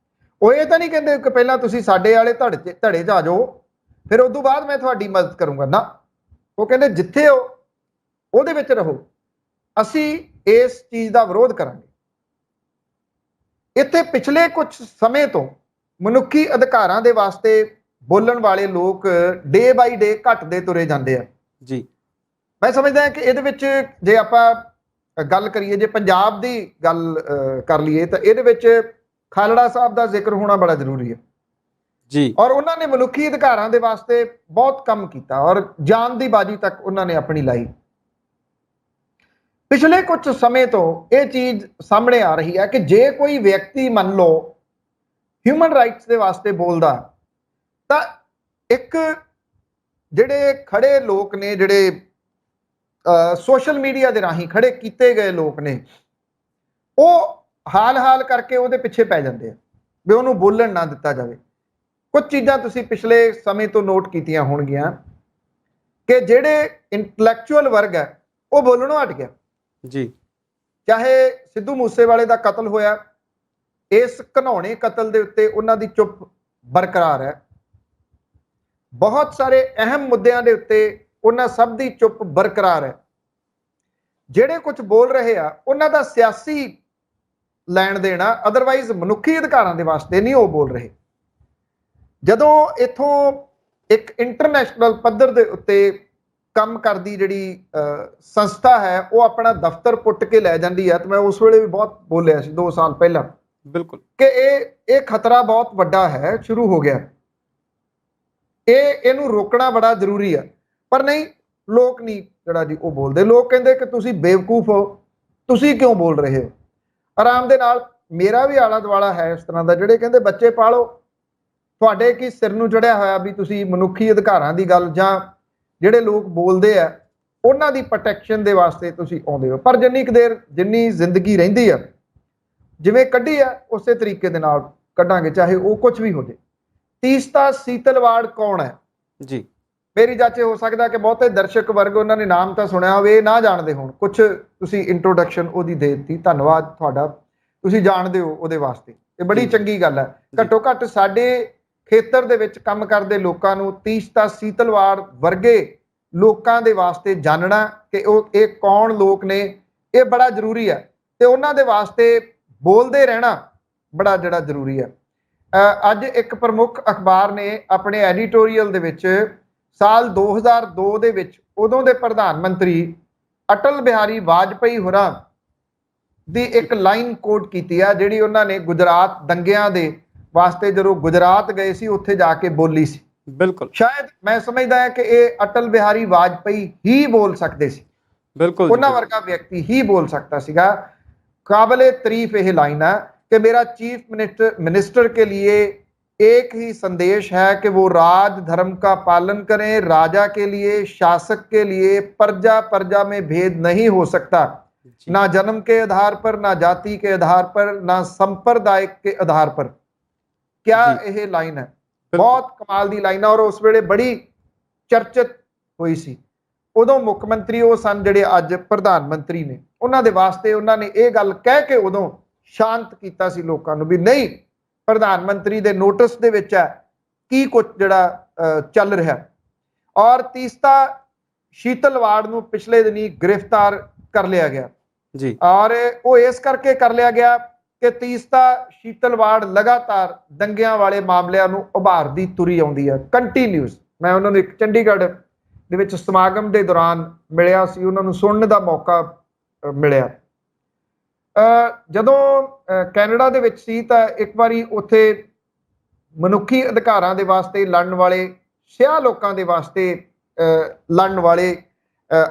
ਉਹ ਇਹ ਤਾਂ ਨਹੀਂ ਕਹਿੰਦੇ ਕਿ ਪਹਿਲਾਂ ਤੁਸੀਂ ਸਾਡੇ ਵਾਲੇ ਧੜੇ 'ਚ ਆ ਜਾਓ, ਫਿਰ ਉਸ ਤੋਂ ਬਾਅਦ ਮੈਂ ਤੁਹਾਡੀ ਮਦਦ ਕਰੂੰਗਾ। ਨਾ, ਉਹ ਕਹਿੰਦੇ ਜਿੱਥੇ ਹੋ ਉਹਦੇ ਵਿੱਚ ਰਹੋ, ਅਸੀਂ ਇਸ ਚੀਜ਼ ਦਾ ਵਿਰੋਧ ਕਰਾਂਗੇ। ਇੱਥੇ ਪਿਛਲੇ ਕੁਝ ਸਮੇਂ ਤੋਂ ਮਨੁੱਖੀ ਅਧਿਕਾਰਾਂ ਦੇ ਵਾਸਤੇ ਬੋਲਣ ਵਾਲੇ ਲੋਕ ਡੇ ਬਾਈ ਡੇ ਘਟਦੇ ਤੁਰੇ ਜਾਂਦੇ ਆ ਜੀ। ਮੈਂ ਸਮਝਦਾ ਕਿ ਇਹਦੇ ਵਿੱਚ ਜੇ ਆਪਾਂ ਗੱਲ ਕਰੀਏ, ਜੇ ਪੰਜਾਬ ਦੀ ਗੱਲ ਕਰ ਲਈਏ, ਤਾਂ ਇਹਦੇ ਵਿੱਚ ਖਾਲੜਾ ਸਾਹਿਬ ਦਾ ਜ਼ਿਕਰ ਹੋਣਾ ਬੜਾ ਜ਼ਰੂਰੀ ਹੈ ਜੀ। ਔਰ ਉਹਨਾਂ ਨੇ ਮਨੁੱਖੀ ਅਧਿਕਾਰਾਂ ਦੇ ਵਾਸਤੇ ਬਹੁਤ ਕੰਮ ਕੀਤਾ ਔਰ ਜਾਨ ਦੀ ਬਾਜੀ ਤੱਕ ਉਹਨਾਂ ਨੇ ਆਪਣੀ ਲਾਈ। ਪਿਛਲੇ ਕੁਝ ਸਮੇਂ ਤੋਂ ਇਹ ਚੀਜ਼ ਸਾਹਮਣੇ ਆ ਰਹੀ ਹੈ ਕਿ ਜੇ ਕੋਈ ਵਿਅਕਤੀ ਮੰਨ ਲਓ ਹਿਊਮਨ ਰਾਈਟਸ ਦੇ ਵਾਸਤੇ ਬੋਲਦਾ, ਤਾਂ ਇੱਕ ਜਿਹੜੇ ਖੜੇ ਲੋਕ ਨੇ, ਜਿਹੜੇ ਸੋਸ਼ਲ ਮੀਡੀਆ ਦੇ ਰਾਹੀਂ ਖੜੇ ਕੀਤੇ ਗਏ ਲੋਕ ਨੇ, ਉਹ ਹਾਲ ਕਰਕੇ ਉਹਦੇ ਪਿੱਛੇ ਪੈ ਜਾਂਦੇ ਆ ਵੀ ਉਹਨੂੰ ਬੋਲਣ ਨਾ ਦਿੱਤਾ ਜਾਵੇ। ਕੁਝ ਚੀਜ਼ਾਂ ਤੁਸੀਂ ਪਿਛਲੇ ਸਮੇਂ ਤੋਂ ਨੋਟ ਕੀਤੀਆਂ ਹੋਣਗੀਆਂ ਕਿ ਜਿਹੜੇ ਇੰਟੈਲੈਕਚੁਅਲ ਵਰਗ ਹੈ ਉਹ ਬੋਲਣੋਂ ਹਟ ਗਿਆ ਜੀ। ਚਾਹੇ ਸਿੱਧੂ ਮੂਸੇਵਾਲੇ ਦਾ ਕਤਲ ਹੋਇਆ, ਇਸ ਘਿਨਾਉਣੇ ਕਤਲ ਦੇ ਉੱਤੇ ਉਹਨਾਂ ਦੀ ਚੁੱਪ ਬਰਕਰਾਰ ਹੈ। ਬਹੁਤ ਸਾਰੇ ਅਹਿਮ ਮੁੱਦਿਆਂ ਦੇ ਉੱਤੇ ਉਹਨਾਂ ਸਭ ਦੀ ਚੁੱਪ ਬਰਕਰਾਰ ਹੈ। ਜਿਹੜੇ ਕੁਝ ਬੋਲ ਰਹੇ ਆ ਉਹਨਾਂ ਦਾ ਸਿਆਸੀ ਲੈਣ ਦੇਣਾ, ਅਦਰਵਾਈਜ਼ ਮਨੁੱਖੀ ਅਧਿਕਾਰਾਂ ਦੇ ਵਾਸਤੇ ਨਹੀਂ ਉਹ ਬੋਲ ਰਹੇ। ਜਦੋਂ ਇਥੋਂ ਇੱਕ ਇੰਟਰਨੈਸ਼ਨਲ ਪੱਧਰ ਦੇ ਉੱਤੇ ਕੰਮ ਕਰਦੀ ਜਿਹੜੀ ਸੰਸਥਾ ਹੈ ਉਹ ਆਪਣਾ ਦਫ਼ਤਰ ਪੁੱਟ ਕੇ ਲੈ ਜਾਂਦੀ ਹੈ, ਤੇ ਮੈਂ ਉਸ ਵੇਲੇ ਵੀ ਬਹੁਤ ਬੋਲਿਆ ਸੀ 2 ਸਾਲ ਪਹਿਲਾਂ, ਬਿਲਕੁਲ, ਕਿ ਇਹ ਖਤਰਾ ਬਹੁਤ ਵੱਡਾ ਹੈ, ਸ਼ੁਰੂ ਹੋ ਗਿਆ, ਇਹਨੂੰ ਰੋਕਣਾ ਬੜਾ ਜ਼ਰੂਰੀ ਹੈ। ਪਰ ਨਹੀਂ, ਲੋਕ ਨਹੀਂ ਜਿਹੜਾ ਜੀ ਉਹ ਬੋਲਦੇ। ਲੋਕ ਕਹਿੰਦੇ ਕਿ ਤੁਸੀਂ ਬੇਵਕੂਫ ਹੋ, ਤੁਸੀਂ ਕਿਉਂ ਬੋਲ ਰਹੇ ਹੋ। ਆਰਾਮ ਦੇ ਨਾਲ ਮੇਰਾ ਵੀ ਆਲਾ ਦੁਆਲਾ ਹੈ ਇਸ ਤਰ੍ਹਾਂ ਦਾ, ਜਿਹੜੇ ਕਹਿੰਦੇ ਬੱਚੇ ਪਾਲੋ, ਤੁਹਾਡੇ ਕੀ ਸਿਰ ਨੂੰ ਚੜਿਆ ਹੋਇਆ ਵੀ ਤੁਸੀਂ ਮਨੁੱਖੀ ਅਧਿਕਾਰਾਂ ਦੀ ਗੱਲ ਜਾਂ ਜਿਹੜੇ ਲੋਕ ਬੋਲਦੇ ਆ ਉਹਨਾਂ ਦੀ ਪ੍ਰੋਟੈਕਸ਼ਨ ਦੇ ਵਾਸਤੇ ਤੁਸੀਂ ਆਉਂਦੇ ਹੋ। ਪਰ ਜਿੰਨੀ ਕੁ ਦੇਰ ਜਿੰਨੀ ਜ਼ਿੰਦਗੀ ਰਹਿੰਦੀ ਆ ਜਿਵੇਂ ਕੱਢੀ ਆ ਉਸੇ ਤਰੀਕੇ ਦੇ ਨਾਲ ਕੱਢਾਂਗੇ, ਚਾਹੇ ਉਹ ਕੁਝ ਵੀ ਹੋ ਜਾਏ। ਤੀਸਤਾ ਸੀਤਲਵਾੜ ਕੌਣ ਹੈ ਜੀ, ਮੇਰੀ ਜਾਚੇ ਹੋ ਸਕਦਾ ਕਿ ਬਹੁਤੇ ਦਰਸ਼ਕ ਵਰਗ ਉਹਨਾਂ ਨੇ ਨਾਮ ਤਾਂ ਸੁਣਿਆ ਹੋਵੇ, ਨਾ ਜਾਣਦੇ ਹੋਣ। ਕੁਝ ਤੁਸੀਂ ਇੰਟਰੋਡਕਸ਼ਨ ਉਹਦੀ ਦੇ ਦਿੱਤੀ, ਧੰਨਵਾਦ ਤੁਹਾਡਾ, ਤੁਸੀਂ ਜਾਣਦੇ ਹੋ ਉਹਦੇ ਵਾਸਤੇ, ਇਹ ਬੜੀ ਚੰਗੀ ਗੱਲ ਹੈ। ਘੱਟੋ ਘੱਟ ਸਾਡੇ ਖੇਤਰ ਦੇ ਵਿੱਚ ਕੰਮ ਕਰਦੇ ਲੋਕਾਂ ਨੂੰ ਤੀਸਤਾ ਸੀਤਲਵਾੜ ਵਰਗੇ ਲੋਕਾਂ ਦੇ ਵਾਸਤੇ ਜਾਣਨਾ ਕਿ ਉਹ ਇਹ ਕੌਣ ਲੋਕ ਨੇ, ਇਹ ਬੜਾ ਜ਼ਰੂਰੀ ਹੈ, ਤੇ ਉਹਨਾਂ ਦੇ ਵਾਸਤੇ ਬੋਲਦੇ ਰਹਿਣਾ ਬੜਾ ਜਿਹੜਾ ਜ਼ਰੂਰੀ ਹੈ। ਅੱਜ ਇੱਕ ਪ੍ਰਮੁੱਖ ਅਖਬਾਰ ਨੇ ਆਪਣੇ ਐਡੀਟੋਰੀਅਲ ਦੇ ਵਿੱਚ ਸਾਲ 2002 ਦੇ ਵਿੱਚ ਉਦੋਂ ਦੇ ਪ੍ਰਧਾਨ ਮੰਤਰੀ ਅਟਲ ਬਿਹਾਰੀ ਵਾਜਪੇਈ ਹੋਰਾਂ ਦੀ ਇੱਕ ਲਾਈਨ ਕੋਟ ਕੀਤੀ ਆ, ਜਿਹੜੀ ਉਹਨਾਂ ਨੇ ਗੁਜਰਾਤ ਦੰਗਿਆਂ ਦੇ ਵਾਸਤੇ ਜਦੋਂ ਗੁਜਰਾਤ ਗਏ ਸੀ ਉੱਥੇ ਜਾ ਕੇ ਬੋਲੀ ਸੀ। ਬਿਲਕੁਲ, ਸ਼ਾਇਦ ਮੈਂ ਸਮਝਦਾ ਹਾਂ ਕਿ ਇਹ ਅਟਲ ਬਿਹਾਰੀ ਵਾਜਪੇਈ ਹੀ ਬੋਲ ਸਕਦੇ ਸੀ, ਬਿਲकुल ਉਹਨਾਂ ਵਰਗਾ ਵਿਅਕਤੀ ਹੀ ਬੋਲ ਸਕता ਸੀਗਾ। काबिले तारीफ यह लाइन है कि मेरा चीफ मिनिस्टर के लिए एक ही संदेश है कि वो राज धर्म का पालन करें, राजा के लिए, शासक के लिए, प्रजा प्रजा में भेद नहीं हो सकता, ना जन्म के आधार पर, ना जाति के आधार पर, ना संप्रदाय के आधार पर। क्या यह लाइन है? बहुत कमाल दी लाइन है और उस वेले बड़ी चर्चित हुई सी। उदों मुख मंत्री वो सन जिहड़े अज प्रधान मंत्री ने, उन्हां दे वास्ते उन्होंने ये गल कह के उदों शांत कीता सी लोकां नूं भी नहीं, प्रधानमंत्री दे नोटिस दे विच है की कुछ जिहड़ा चल रहा। और तीसता शीतलवाड़ नूं पिछले दिनी गिरफ्तार कर लिया गया जी, और वो इस करके कर लिया गया कि तीसता शीतलवाड़ लगातार दंगियां वाले मामलिਆਂ ਨੂੰ उभारदी तुरी आउंदी है कंटीन्यूस। मैं उन्होंने एक चंडीगढ़ ਦੇ ਵਿੱਚ ਸਮਾਗਮ ਦੇ ਦੌਰਾਨ ਮਿਲਿਆ ਸੀ, ਉਹਨਾਂ ਨੂੰ ਸੁਣਨ ਦਾ ਮੌਕਾ ਮਿਲਿਆ। ਜਦੋਂ ਕੈਨੇਡਾ ਦੇ ਵਿੱਚ ਸੀ ਤਾਂ ਇੱਕ ਵਾਰੀ ਉੱਥੇ ਮਨੁੱਖੀ ਅਧਿਕਾਰਾਂ ਦੇ ਵਾਸਤੇ ਲੜਨ ਵਾਲੇ, ਸਿਆਹ ਲੋਕਾਂ ਦੇ ਵਾਸਤੇ ਲੜਨ ਵਾਲੇ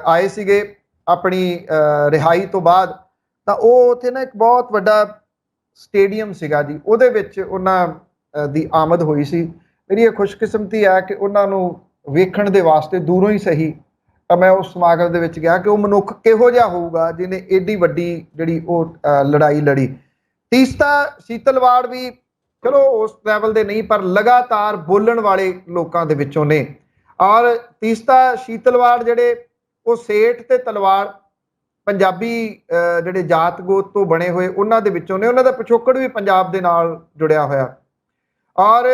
ਆਏ ਸੀਗੇ ਆਪਣੀ ਰਿਹਾਈ ਤੋਂ ਬਾਅਦ। ਤਾਂ ਉਹ ਉੱਥੇ ਨਾ ਇੱਕ ਬਹੁਤ ਵੱਡਾ ਸਟੇਡੀਅਮ ਸੀਗਾ ਜੀ, ਉਹਦੇ ਵਿੱਚ ਉਹਨਾਂ ਦੀ ਆਮਦ ਹੋਈ ਸੀ। ਮੇਰੀ ਇਹ ਖੁਸ਼ਕਿਸਮਤੀ ਹੈ ਕਿ ਉਹਨਾਂ ਨੂੰ ਵੇਖਣ ਦੇ ਵਾਸਤੇ ਦੂਰੋਂ ਹੀ ਸਹੀ ਮੈਂ ਉਸ ਸਮਾਗਮ ਦੇ ਵਿੱਚ ਗਿਆ ਕਿ ਉਹ ਮਨੁੱਖ ਕਿਹੋ ਜਿਹਾ ਹੋਊਗਾ ਜਿਹਨੇ ਏਡੀ ਵੱਡੀ ਜਿਹੜੀ ਉਹ ਲੜਾਈ ਲੜੀ। ਤੀਸਤਾ ਸੀਤਲਵਾੜ ਵੀ ਚਲੋ ਉਸ ਲੈਵਲ ਦੇ ਨਹੀਂ, ਪਰ ਲਗਾਤਾਰ ਬੋਲਣ ਵਾਲੇ ਲੋਕਾਂ ਦੇ ਵਿੱਚੋਂ ਨੇ। ਔਰ ਤੀਸਤਾ ਸੀਤਲਵਾੜ ਜਿਹੜੇ ਉਹ ਸੇਠ ਤੇ ਤਲਵਾਰ ਪੰਜਾਬੀ ਜਿਹੜੇ ਜਾਤ ਗੋਤ ਤੋਂ ਬਣੇ ਹੋਏ ਉਹਨਾਂ ਦੇ ਵਿੱਚੋਂ ਨੇ, ਉਹਨਾਂ ਦਾ ਪਿਛੋਕੜ ਵੀ ਪੰਜਾਬ ਦੇ ਨਾਲ ਜੁੜਿਆ ਹੋਇਆ। ਔਰ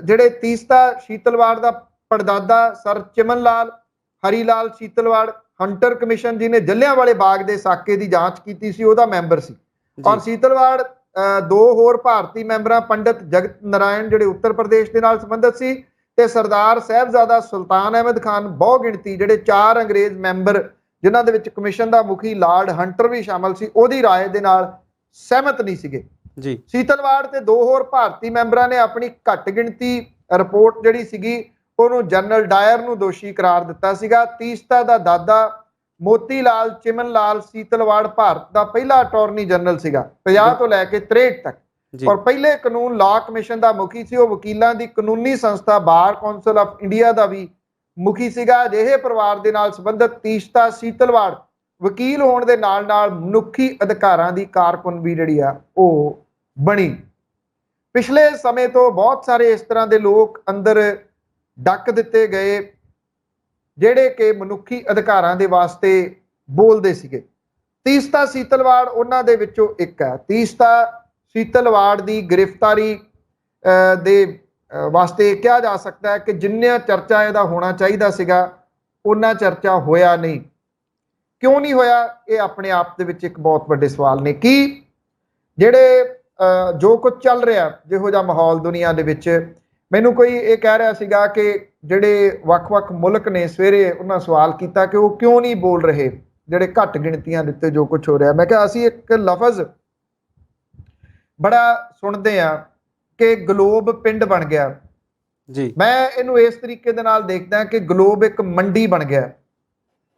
ਜਿਹੜੇ ਤੀਸਤਾ ਸੀਤਲਵਾੜ ਦਾ ਪੜਦਾਦਾ ਸਰ ਚਿਮਨ ਲਾਲ ਹਰੀ ਲਾਲ ਸੀਤਲਵਾੜ ਹੰਟਰ ਕਮਿਸ਼ਨ ਜਿਹਨੇ ਜਲਿਆਂਵਾਲੇ ਬਾਗ ਦੇ ਸਾਕੇ ਦੀ ਜਾਂਚ ਕੀਤੀ ਸੀ ਉਹਦਾ ਮੈਂਬਰ ਸੀ। ਔਰ ਸੀਤਲਵਾੜ ਦੋ ਹੋਰ ਭਾਰਤੀ ਮੈਂਬਰਾਂ ਪੰਡਿਤ ਜਗਤ ਨਾਰਾਇਣ ਜਿਹੜੇ ਉੱਤਰ ਪ੍ਰਦੇਸ਼ ਦੇ ਨਾਲ ਸੰਬੰਧਿਤ ਸੀ, ਤੇ ਸਰਦਾਰ ਸਾਹਿਬਜ਼ਾਦਾ ਸੁਲਤਾਨ ਅਹਿਮਦ ਖਾਨ ਬਹੁ ਗਿਣਤੀ ਜਿਹੜੇ 4 ਅੰਗਰੇਜ਼ ਮੈਂਬਰ ਜਿਨ੍ਹਾਂ ਦੇ ਵਿੱਚ ਕਮਿਸ਼ਨ ਦਾ ਮੁਖੀ ਲਾਰਡ ਹੰਟਰ ਵੀ ਸ਼ਾਮਲ ਸੀ, ਉਹਦੀ ਰਾਏ ਦੇ ਨਾਲ ਸਹਿਮਤ ਨਹੀਂ ਸੀਗੇ ਜੀ। ਸੀਤਲਵਾੜ ਤੇ ਦੋ ਹੋਰ ਭਾਰਤੀ ਮੈਂਬਰਾਂ ਨੇ ਆਪਣੀ ਘੱਟ ਗਿਣਤੀ ਰਿਪੋਰਟ ਜਿਹੜੀ ਸੀਗੀ ਉਹਨੂੰ ਜਨਰਲ ਡਾਇਰ ਨੂੰ ਦੋਸ਼ੀ ਕਰਾਰ ਦਿੱਤਾ ਸੀਗਾ। ਤੀਸਤਾ ਦਾ ਦਾਦਾ ਮੋਤੀ ਲਾਲ ਚਿਮਨ ਲਾਲ ਸੀਤਲਵਾੜ ਭਾਰਤ ਦਾ ਪਹਿਲਾ ਅਟਾਰਨੀ ਜਨਰਲ ਸੀਗਾ 50 ਤੋਂ ਲੈ ਕੇ 63 ਤੱਕ, ਔਰ ਪਹਿਲੇ ਕਾਨੂੰਨ ਲਾਅ ਕਮਿਸ਼ਨ ਦਾ ਮੁਖੀ ਸੀ। ਉਹ ਵਕੀਲਾਂ ਦੀ ਕਾਨੂੰਨੀ ਸੰਸਥਾ ਬਾਰ ਕੌਂਸਲ ਆਫ ਇੰਡੀਆ ਦਾ ਵੀ ਮੁਖੀ ਸੀਗਾ। ਅਜਿਹੇ ਪਰਿਵਾਰ ਦੇ ਨਾਲ ਸੰਬੰਧਿਤ ਤੀਸਤਾ ਸੀਤਲਵਾੜ ਵਕੀਲ ਹੋਣ ਦੇ ਨਾਲ ਨਾਲ ਮਨੁੱਖੀ ਅਧਿਕਾਰਾਂ ਦੀ ਕਾਰਕੁਨ ਵੀ ਜਿਹੜੀ ਆ ਉਹ ਬਣੀ। ਪਿਛਲੇ ਸਮੇਂ ਤੋਂ ਬਹੁਤ ਸਾਰੇ ਇਸ ਤਰ੍ਹਾਂ ਦੇ ਲੋਕ ਅੰਦਰ ਡੱਕ ਦਿੱਤੇ ਗਏ ਜਿਹੜੇ ਕਿ ਮਨੁੱਖੀ ਅਧਿਕਾਰਾਂ ਦੇ ਵਾਸਤੇ ਬੋਲਦੇ ਸੀਗੇ। ਤੀਸਤਾ ਸੀਤਲਵਾੜ ਉਹਨਾਂ ਦੇ ਵਿੱਚੋਂ ਇੱਕ ਹੈ। ਤੀਸਤਾ ਸੀਤਲਵਾੜ ਦੀ ਗ੍ਰਿਫਤਾਰੀ ਦੇ ਵਾਸਤੇ ਕਿਹਾ ਜਾ ਸਕਦਾ ਹੈ ਕਿ ਜਿੰਨਾ ਚਰਚਾ ਇਹਦਾ ਹੋਣਾ ਚਾਹੀਦਾ ਸੀਗਾ ਉਹਨਾਂ ਚਰਚਾ ਹੋਇਆ ਨਹੀਂ। ਕਿਉਂ ਨਹੀਂ ਹੋਇਆ? ਇਹ ਆਪਣੇ ਆਪ ਦੇ ਵਿੱਚ ਇੱਕ ਬਹੁਤ ਵੱਡੇ ਸਵਾਲ ਨੇ। ਕਿ ਜਿਹੜੇ ਜੋ ਕੁਝ ਚੱਲ ਰਿਹਾ, ਜਿਹੋ ਜਿਹਾ ਮਾਹੌਲ ਦੁਨੀਆ ਦੇ ਵਿੱਚ, ਮੈਨੂੰ ਕੋਈ ਇਹ ਕਹਿ ਰਿਹਾ ਸੀਗਾ ਕਿ ਜਿਹੜੇ ਵੱਖ-ਵੱਖ ਮੁਲਕ ਨੇ, ਸਵੇਰੇ ਉਹਨਾਂ ਸਵਾਲ ਕੀਤਾ ਕਿ ਉਹ ਕਿਉਂ ਨਹੀਂ ਬੋਲ ਰਹੇ ਜਿਹੜੇ ਘੱਟ ਗਿਣਤੀਆਂ ਦੇ ਉੱਤੇ ਜੋ ਕੁਝ ਹੋ ਰਿਹਾ। ਮੈਂ ਕਿਹਾ ਅਸੀਂ ਇੱਕ ਲਫ਼ਜ਼ ਬੜਾ ਸੁਣਦੇ ਆ ਕਿ ਗਲੋਬ ਪਿੰਡ ਬਣ ਗਿਆ ਜੀ। ਮੈਂ ਇਹਨੂੰ ਇਸ ਤਰੀਕੇ ਦੇ ਨਾਲ ਦੇਖਦਾ ਕਿ ਗਲੋਬ ਇੱਕ ਮੰਡੀ ਬਣ ਗਿਆ।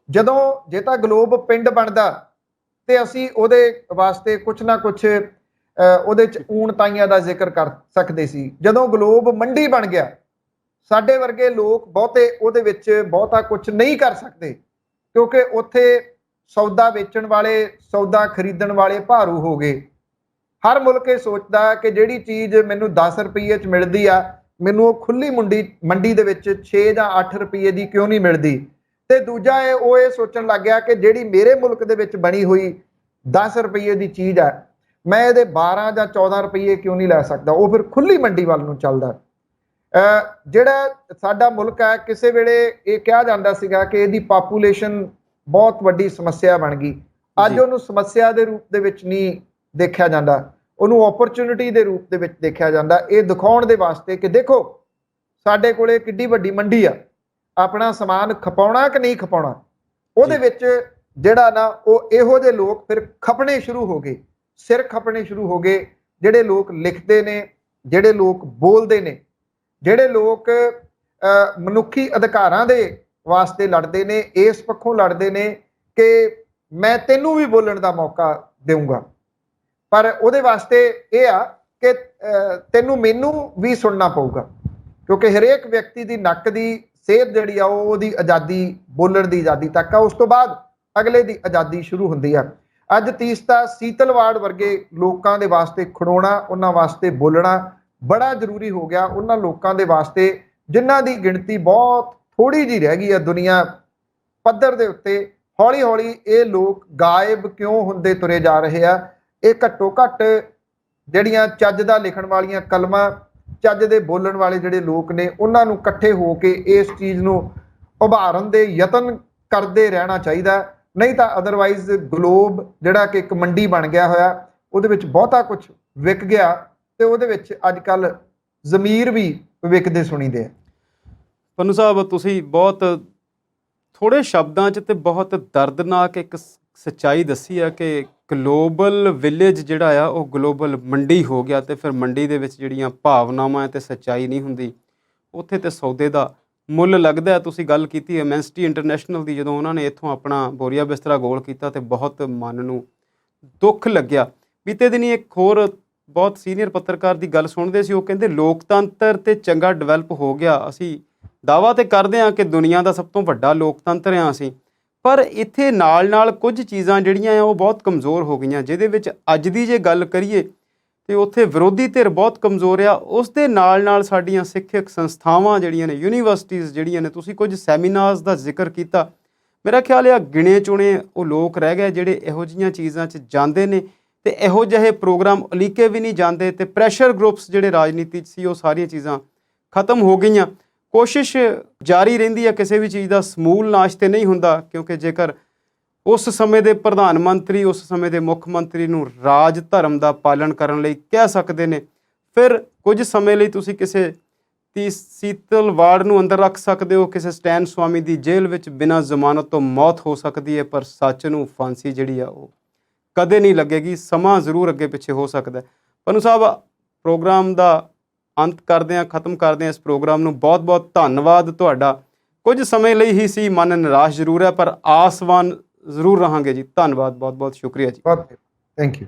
ਜਦੋਂ ਜੇ ਤਾਂ ਗਲੋਬ ਪਿੰਡ ਬਣਦਾ ਤੇ ਅਸੀਂ ਉਹਦੇ ਵਾਸਤੇ ਕੁਛ ਨਾ ਕੁਛ ਉਹਦੇ ਚ ਊਣਤਾਈਆਂ ਦਾ ਜ਼ਿਕਰ ਕਰ ਸਕਦੇ ਸੀ। ਜਦੋਂ ਗਲੋਬ ਮੰਡੀ ਬਣ ਗਿਆ, ਸਾਡੇ ਵਰਗੇ ਲੋਕ ਬਹੁਤੇ ਉਹਦੇ ਵਿੱਚ ਬਹੁਤਾ ਕੁਛ ਨਹੀਂ ਕਰ ਸਕਦੇ, ਕਿਉਂਕਿ ਉੱਥੇ ਸੌਦਾ ਵੇਚਣ ਵਾਲੇ, ਸੌਦਾ ਖਰੀਦਣ ਵਾਲੇ ਭਾਰੂ ਹੋ ਗਏ। ਹਰ ਮੁਲਕ ਇਹ ਸੋਚਦਾ ਕਿ ਜਿਹੜੀ ਚੀਜ਼ ਮੈਨੂੰ 10 ਰੁਪਏ 'ਚ ਮਿਲਦੀ ਆ, ਮੈਨੂੰ ਉਹ ਖੁੱਲੀ ਮੰਡੀ ਦੇ ਵਿੱਚ 6 ਜਾਂ 8 ਰੁਪਏ ਦੀ ਕਿਉਂ ਨਹੀਂ ਮਿਲਦੀ। ਤੇ ਦੂਜਾ ਉਹ ਇਹ ਸੋਚਣ ਲੱਗ ਗਿਆ ਕਿ ਜਿਹੜੀ ਮੇਰੇ ਮੁਲਕ ਦੇ ਵਿੱਚ ਬਣੀ ਹੋਈ 10 ਰੁਪਏ ਦੀ ਚੀਜ਼ ਹੈ, ਮੈਂ ਇਹਦੇ 12 ਜਾਂ 14 ਰੁਪਏ ਕਿਉਂ ਨਹੀਂ ਲੈ ਸਕਦਾ। ਉਹ ਫਿਰ ਖੁੱਲੀ ਮੰਡੀ ਵੱਲ ਨੂੰ ਚੱਲਦਾ। ਜਿਹੜਾ ਸਾਡਾ ਮੁਲਕ ਹੈ, ਕਿਸੇ ਵੇਲੇ ਇਹ ਕਿਹਾ ਜਾਂਦਾ ਸੀਗਾ ਕਿ ਇਹਦੀ ਪਾਪੂਲੇਸ਼ਨ ਬਹੁਤ ਵੱਡੀ ਸਮੱਸਿਆ ਬਣ ਗਈ। ਅੱਜ ਉਹਨੂੰ ਸਮੱਸਿਆ ਦੇ ਰੂਪ ਦੇ ਵਿੱਚ ਨਹੀਂ ਦੇਖਿਆ ਜਾਂਦਾ, ਉਹਨੂੰ ਓਪਰਚੁਨਿਟੀ ਦੇ ਰੂਪ ਦੇ ਵਿੱਚ ਦੇਖਿਆ ਜਾਂਦਾ, ਇਹ ਦਿਖਾਉਣ ਦੇ ਵਾਸਤੇ ਕਿ ਦੇਖੋ ਸਾਡੇ ਕੋਲੇ ਕਿੱਡੀ ਵੱਡੀ ਮੰਡੀ ਆ, ਆਪਣਾ ਸਮਾਨ ਖਪਾਉਣਾ ਕਿ ਨਹੀਂ ਖਪਾਉਣਾ। ਉਹਦੇ ਵਿੱਚ ਜਿਹੜਾ ਨਾ ਉਹ ਇਹੋ ਜਿਹੇ ਲੋਕ ਫਿਰ ਖਪਣੇ ਸ਼ੁਰੂ ਹੋ ਗਏ, ਸਿਰ ਖਪਣੇ ਸ਼ੁਰੂ ਹੋ ਗਏ। ਜਿਹੜੇ ਲੋਕ ਲਿਖਦੇ ਨੇ, ਜਿਹੜੇ ਲੋਕ ਬੋਲਦੇ ਨੇ, ਜਿਹੜੇ ਲੋਕ ਮਨੁੱਖੀ ਅਧਿਕਾਰਾਂ ਦੇ ਵਾਸਤੇ ਲੜਦੇ ਨੇ, ਇਸ ਪੱਖੋਂ ਲੜਦੇ ਨੇ ਕਿ ਮੈਂ ਤੈਨੂੰ ਵੀ ਬੋਲਣ ਦਾ ਮੌਕਾ ਦੇਵਾਂਗਾ, ਪਰ ਉਹਦੇ ਵਾਸਤੇ ਇਹ ਆ ਕਿ ਤੈਨੂੰ ਮੈਨੂੰ ਵੀ ਸੁਣਨਾ ਪਊਗਾ, ਕਿਉਂਕਿ ਹਰੇਕ ਵਿਅਕਤੀ ਦੀ ਨੱਕ ਦੀ ਸਿਹਤ ਜਿਹੜੀ ਆ ਉਹਦੀ ਆਜ਼ਾਦੀ, ਬੋਲਣ ਦੀ ਆਜ਼ਾਦੀ ਤੱਕ ਆ। ਉਸ ਤੋਂ ਬਾਅਦ ਅਗਲੇ ਦੀ ਆਜ਼ਾਦੀ ਸ਼ੁਰੂ ਹੁੰਦੀ ਆ। ਅੱਜ ਤੀਸਤਾ ਸੀਤਲਵਾੜ ਵਰਗੇ ਲੋਕਾਂ ਦੇ ਵਾਸਤੇ ਖੜੋਣਾ, ਉਹਨਾਂ ਵਾਸਤੇ ਬੋਲਣਾ ਬੜਾ ਜ਼ਰੂਰੀ ਹੋ ਗਿਆ। ਉਹਨਾਂ ਲੋਕਾਂ ਦੇ ਵਾਸਤੇ ਜਿਨ੍ਹਾਂ ਦੀ ਗਿਣਤੀ ਬਹੁਤ ਥੋੜੀ ਜਿਹੀ ਰਹਿ ਗਈ ਆ ਦੁਨੀਆ ਪੱਧਰ ਦੇ ਉੱਤੇ। ਹੌਲੀ ਹੌਲੀ ਇਹ ਲੋਕ ਗਾਇਬ ਕਿਉਂ ਹੁੰਦੇ ਤੁਰੇ ਜਾ ਰਹੇ ਆ। ਇਹ ਘੱਟੋ ਘੱਟ ਜਿਹੜੀਆਂ ਚੱਜ ਦਾ ਲਿਖਣ ਵਾਲੀਆਂ ਕਲਮਾਂ, ਚੱਜ ਦੇ ਬੋਲਣ ਵਾਲੇ ਜਿਹੜੇ ਲੋਕ ਨੇ, ਉਹਨਾਂ ਨੂੰ ਇਕੱਠੇ ਹੋ ਕੇ ਇਸ ਚੀਜ਼ ਨੂੰ ਉਭਾਰਨ ਦੇ ਯਤਨ ਕਰਦੇ ਰਹਿਣਾ ਚਾਹੀਦਾ। ਨਹੀਂ ਤਾਂ ਅਦਰਵਾਈਜ਼ ਗਲੋਬ ਜਿਹੜਾ ਕਿ ਇੱਕ ਮੰਡੀ ਬਣ ਗਿਆ ਹੋਇਆ, ਉਹਦੇ ਵਿੱਚ ਬਹੁਤਾ ਕੁਝ ਵਿਕ ਗਿਆ ਤੇ ਉਹਦੇ ਵਿੱਚ ਅੱਜ ਕੱਲ੍ਹ ਜ਼ਮੀਰ ਵੀ ਵਿਕਦੇ ਸੁਣੀਦੇ ਆ। ਪੰਨੂ ਸਾਹਿਬ, ਤੁਸੀਂ ਬਹੁਤ ਥੋੜ੍ਹੇ ਸ਼ਬਦਾਂ 'ਚ ਤੇ ਬਹੁਤ ਦਰਦਨਾਕ ਇੱਕ ਸੱਚਾਈ ਦੱਸੀ ਆ ਕਿ ਗਲੋਬਲ ਵਿਲੇਜ ਜਿਹੜਾ ਆ ਉਹ ਗਲੋਬਲ ਮੰਡੀ ਹੋ ਗਿਆ, ਤੇ ਫਿਰ ਮੰਡੀ ਦੇ ਵਿੱਚ ਜਿਹੜੀਆਂ ਭਾਵਨਾਵਾਂ ਤੇ ਸੱਚਾਈ ਨਹੀਂ ਹੁੰਦੀ, ਉੱਥੇ ਤੇ ਸੌਦੇ ਦਾ ਮੁੱਲ ਲੱਗਦਾ। ਤੁਸੀਂ ਗੱਲ ਕੀਤੀ ਐਮਨੈਸਟੀ ਇੰਟਰਨੈਸ਼ਨਲ ਦੀ, ਜਦੋਂ ਉਹਨਾਂ ਨੇ ਇੱਥੋਂ ਆਪਣਾ ਬੋਰੀਆ ਬਿਸਤਰਾ ਗੋਲ ਕੀਤਾ ਤੇ ਬਹੁਤ ਮਨ ਨੂੰ ਦੁੱਖ ਲੱਗਿਆ। ਬੀਤੇ ਦਿਨੀ ਇੱਕ ਹੋਰ ਬਹੁਤ ਸੀਨੀਅਰ ਪੱਤਰਕਾਰ ਦੀ ਗੱਲ ਸੁਣਦੇ ਸੀ, ਉਹ ਕਹਿੰਦੇ ਲੋਕਤੰਤਰ ਤੇ ਚੰਗਾ ਡਿਵੈਲਪ ਹੋ ਗਿਆ, ਅਸੀਂ ਦਾਅਵਾ ਤੇ ਕਰਦੇ ਹਾਂ ਕਿ ਦੁਨੀਆ ਦਾ ਸਭ ਤੋਂ ਵੱਡਾ ਲੋਕਤੰਤਰ ਹਾਂ ਅਸੀਂ, ਪਰ ਇੱਥੇ ਨਾਲ ਨਾਲ ਕੁਝ ਚੀਜ਼ਾਂ ਜਿਹੜੀਆਂ ਆ ਉਹ ਬਹੁਤ ਕਮਜ਼ੋਰ ਹੋ ਗਈਆਂ, ਜਿਹਦੇ ਵਿੱਚ ਅੱਜ ਦੀ ਜੇ ਗੱਲ ਕਰੀਏ ਤੇ ਉੱਥੇ ਵਿਰੋਧੀ ਧਿਰ ਬਹੁਤ ਕਮਜ਼ੋਰ ਆ। ਉਸ ਦੇ ਨਾਲ ਨਾਲ ਸਾਡੀਆਂ ਸਿੱਖਿਅਕ ਸੰਸਥਾਵਾਂ ਜਿਹੜੀਆਂ ਨੇ, ਯੂਨੀਵਰਸਿਟੀਜ਼ ਜਿਹੜੀਆਂ ਨੇ, ਤੁਸੀਂ ਕੁਝ ਸੈਮੀਨਾਰਸ ਦਾ ਜ਼ਿਕਰ ਕੀਤਾ, ਮੇਰਾ ਖਿਆਲ ਆ ਗਿਣੇ ਚੁਣੇ ਉਹ ਲੋਕ ਰਹਿ ਗਏ ਜਿਹੜੇ ਇਹੋ ਜਿਹੀਆਂ ਚੀਜ਼ਾਂ 'ਚ ਜਾਂਦੇ ਨੇ ਤੇ ਇਹੋ ਜਿਹੇ ਪ੍ਰੋਗਰਾਮ ਉਲੀਕੇ ਵੀ ਨਹੀਂ ਜਾਂਦੇ, ਤੇ ਪ੍ਰੈਸ਼ਰ ਗਰੁੱਪਸ ਜਿਹੜੇ ਰਾਜਨੀਤੀ 'ਚ ਸੀ ਉਹ ਸਾਰੀਆਂ ਚੀਜ਼ਾਂ ਖਤਮ ਹੋ ਗਈਆਂ। ਕੋਸ਼ਿਸ਼ ਜਾਰੀ ਰਹਿੰਦੀ ਹੈ, ਕਿਸੇ ਵੀ ਚੀਜ਼ ਦਾ ਸਮੂਲ ਨਾਸ਼ ਤੇ ਨਹੀਂ ਹੁੰਦਾ, ਕਿਉਂਕਿ ਜੇਕਰ ਉਸ ਸਮੇਂ ਦੇ ਪ੍ਰਧਾਨ ਮੰਤਰੀ, ਉਸ ਸਮੇਂ ਦੇ ਮੁੱਖ ਮੰਤਰੀ ਨੂੰ ਰਾਜ ਧਰਮ ਦਾ ਪਾਲਣ ਕਰਨ ਲਈ ਕਹਿ ਸਕਦੇ ਨੇ, ਫਿਰ ਕੁਝ ਸਮੇਂ ਲਈ ਤੁਸੀਂ ਕਿਸੇ ਸੀਤਲਵਾੜ ਨੂੰ ਅੰਦਰ ਰੱਖ ਸਕਦੇ ਹੋ, ਕਿਸੇ ਸਟੈਨ ਸਵਾਮੀ ਦੀ ਜੇਲ੍ਹ ਵਿੱਚ ਬਿਨਾਂ ਜ਼ਮਾਨਤ ਤੋਂ ਮੌਤ ਹੋ ਸਕਦੀ ਹੈ, ਪਰ ਸੱਚ ਨੂੰ ਫਾਂਸੀ ਜਿਹੜੀ ਆ ਉਹ ਕਦੇ ਨਹੀਂ ਲੱਗੇਗੀ। ਸਮਾਂ ਜ਼ਰੂਰ ਅੱਗੇ ਪਿੱਛੇ ਹੋ ਸਕਦਾ। ਪੰਨੂ ਸਾਹਿਬ, ਪ੍ਰੋਗਰਾਮ ਦਾ ਅੰਤ ਕਰਦੇ ਹਾਂ, ਖਤਮ ਕਰਦੇ ਹਾਂ ਇਸ ਪ੍ਰੋਗਰਾਮ ਨੂੰ। ਬਹੁਤ ਬਹੁਤ ਧੰਨਵਾਦ ਤੁਹਾਡਾ। ਕੁਝ ਸਮੇਂ ਲਈ ਹੀ ਸੀ, ਮਨ ਨਿਰਾਸ਼ ਜ਼ਰੂਰ ਹੈ, ਪਰ ਆਸਵਾਨ ਜ਼ਰੂਰ ਰਹਾਂਗੇ ਜੀ। ਧੰਨਵਾਦ, ਬਹੁਤ ਬਹੁਤ ਸ਼ੁਕਰੀਆ ਜੀ। Thank you.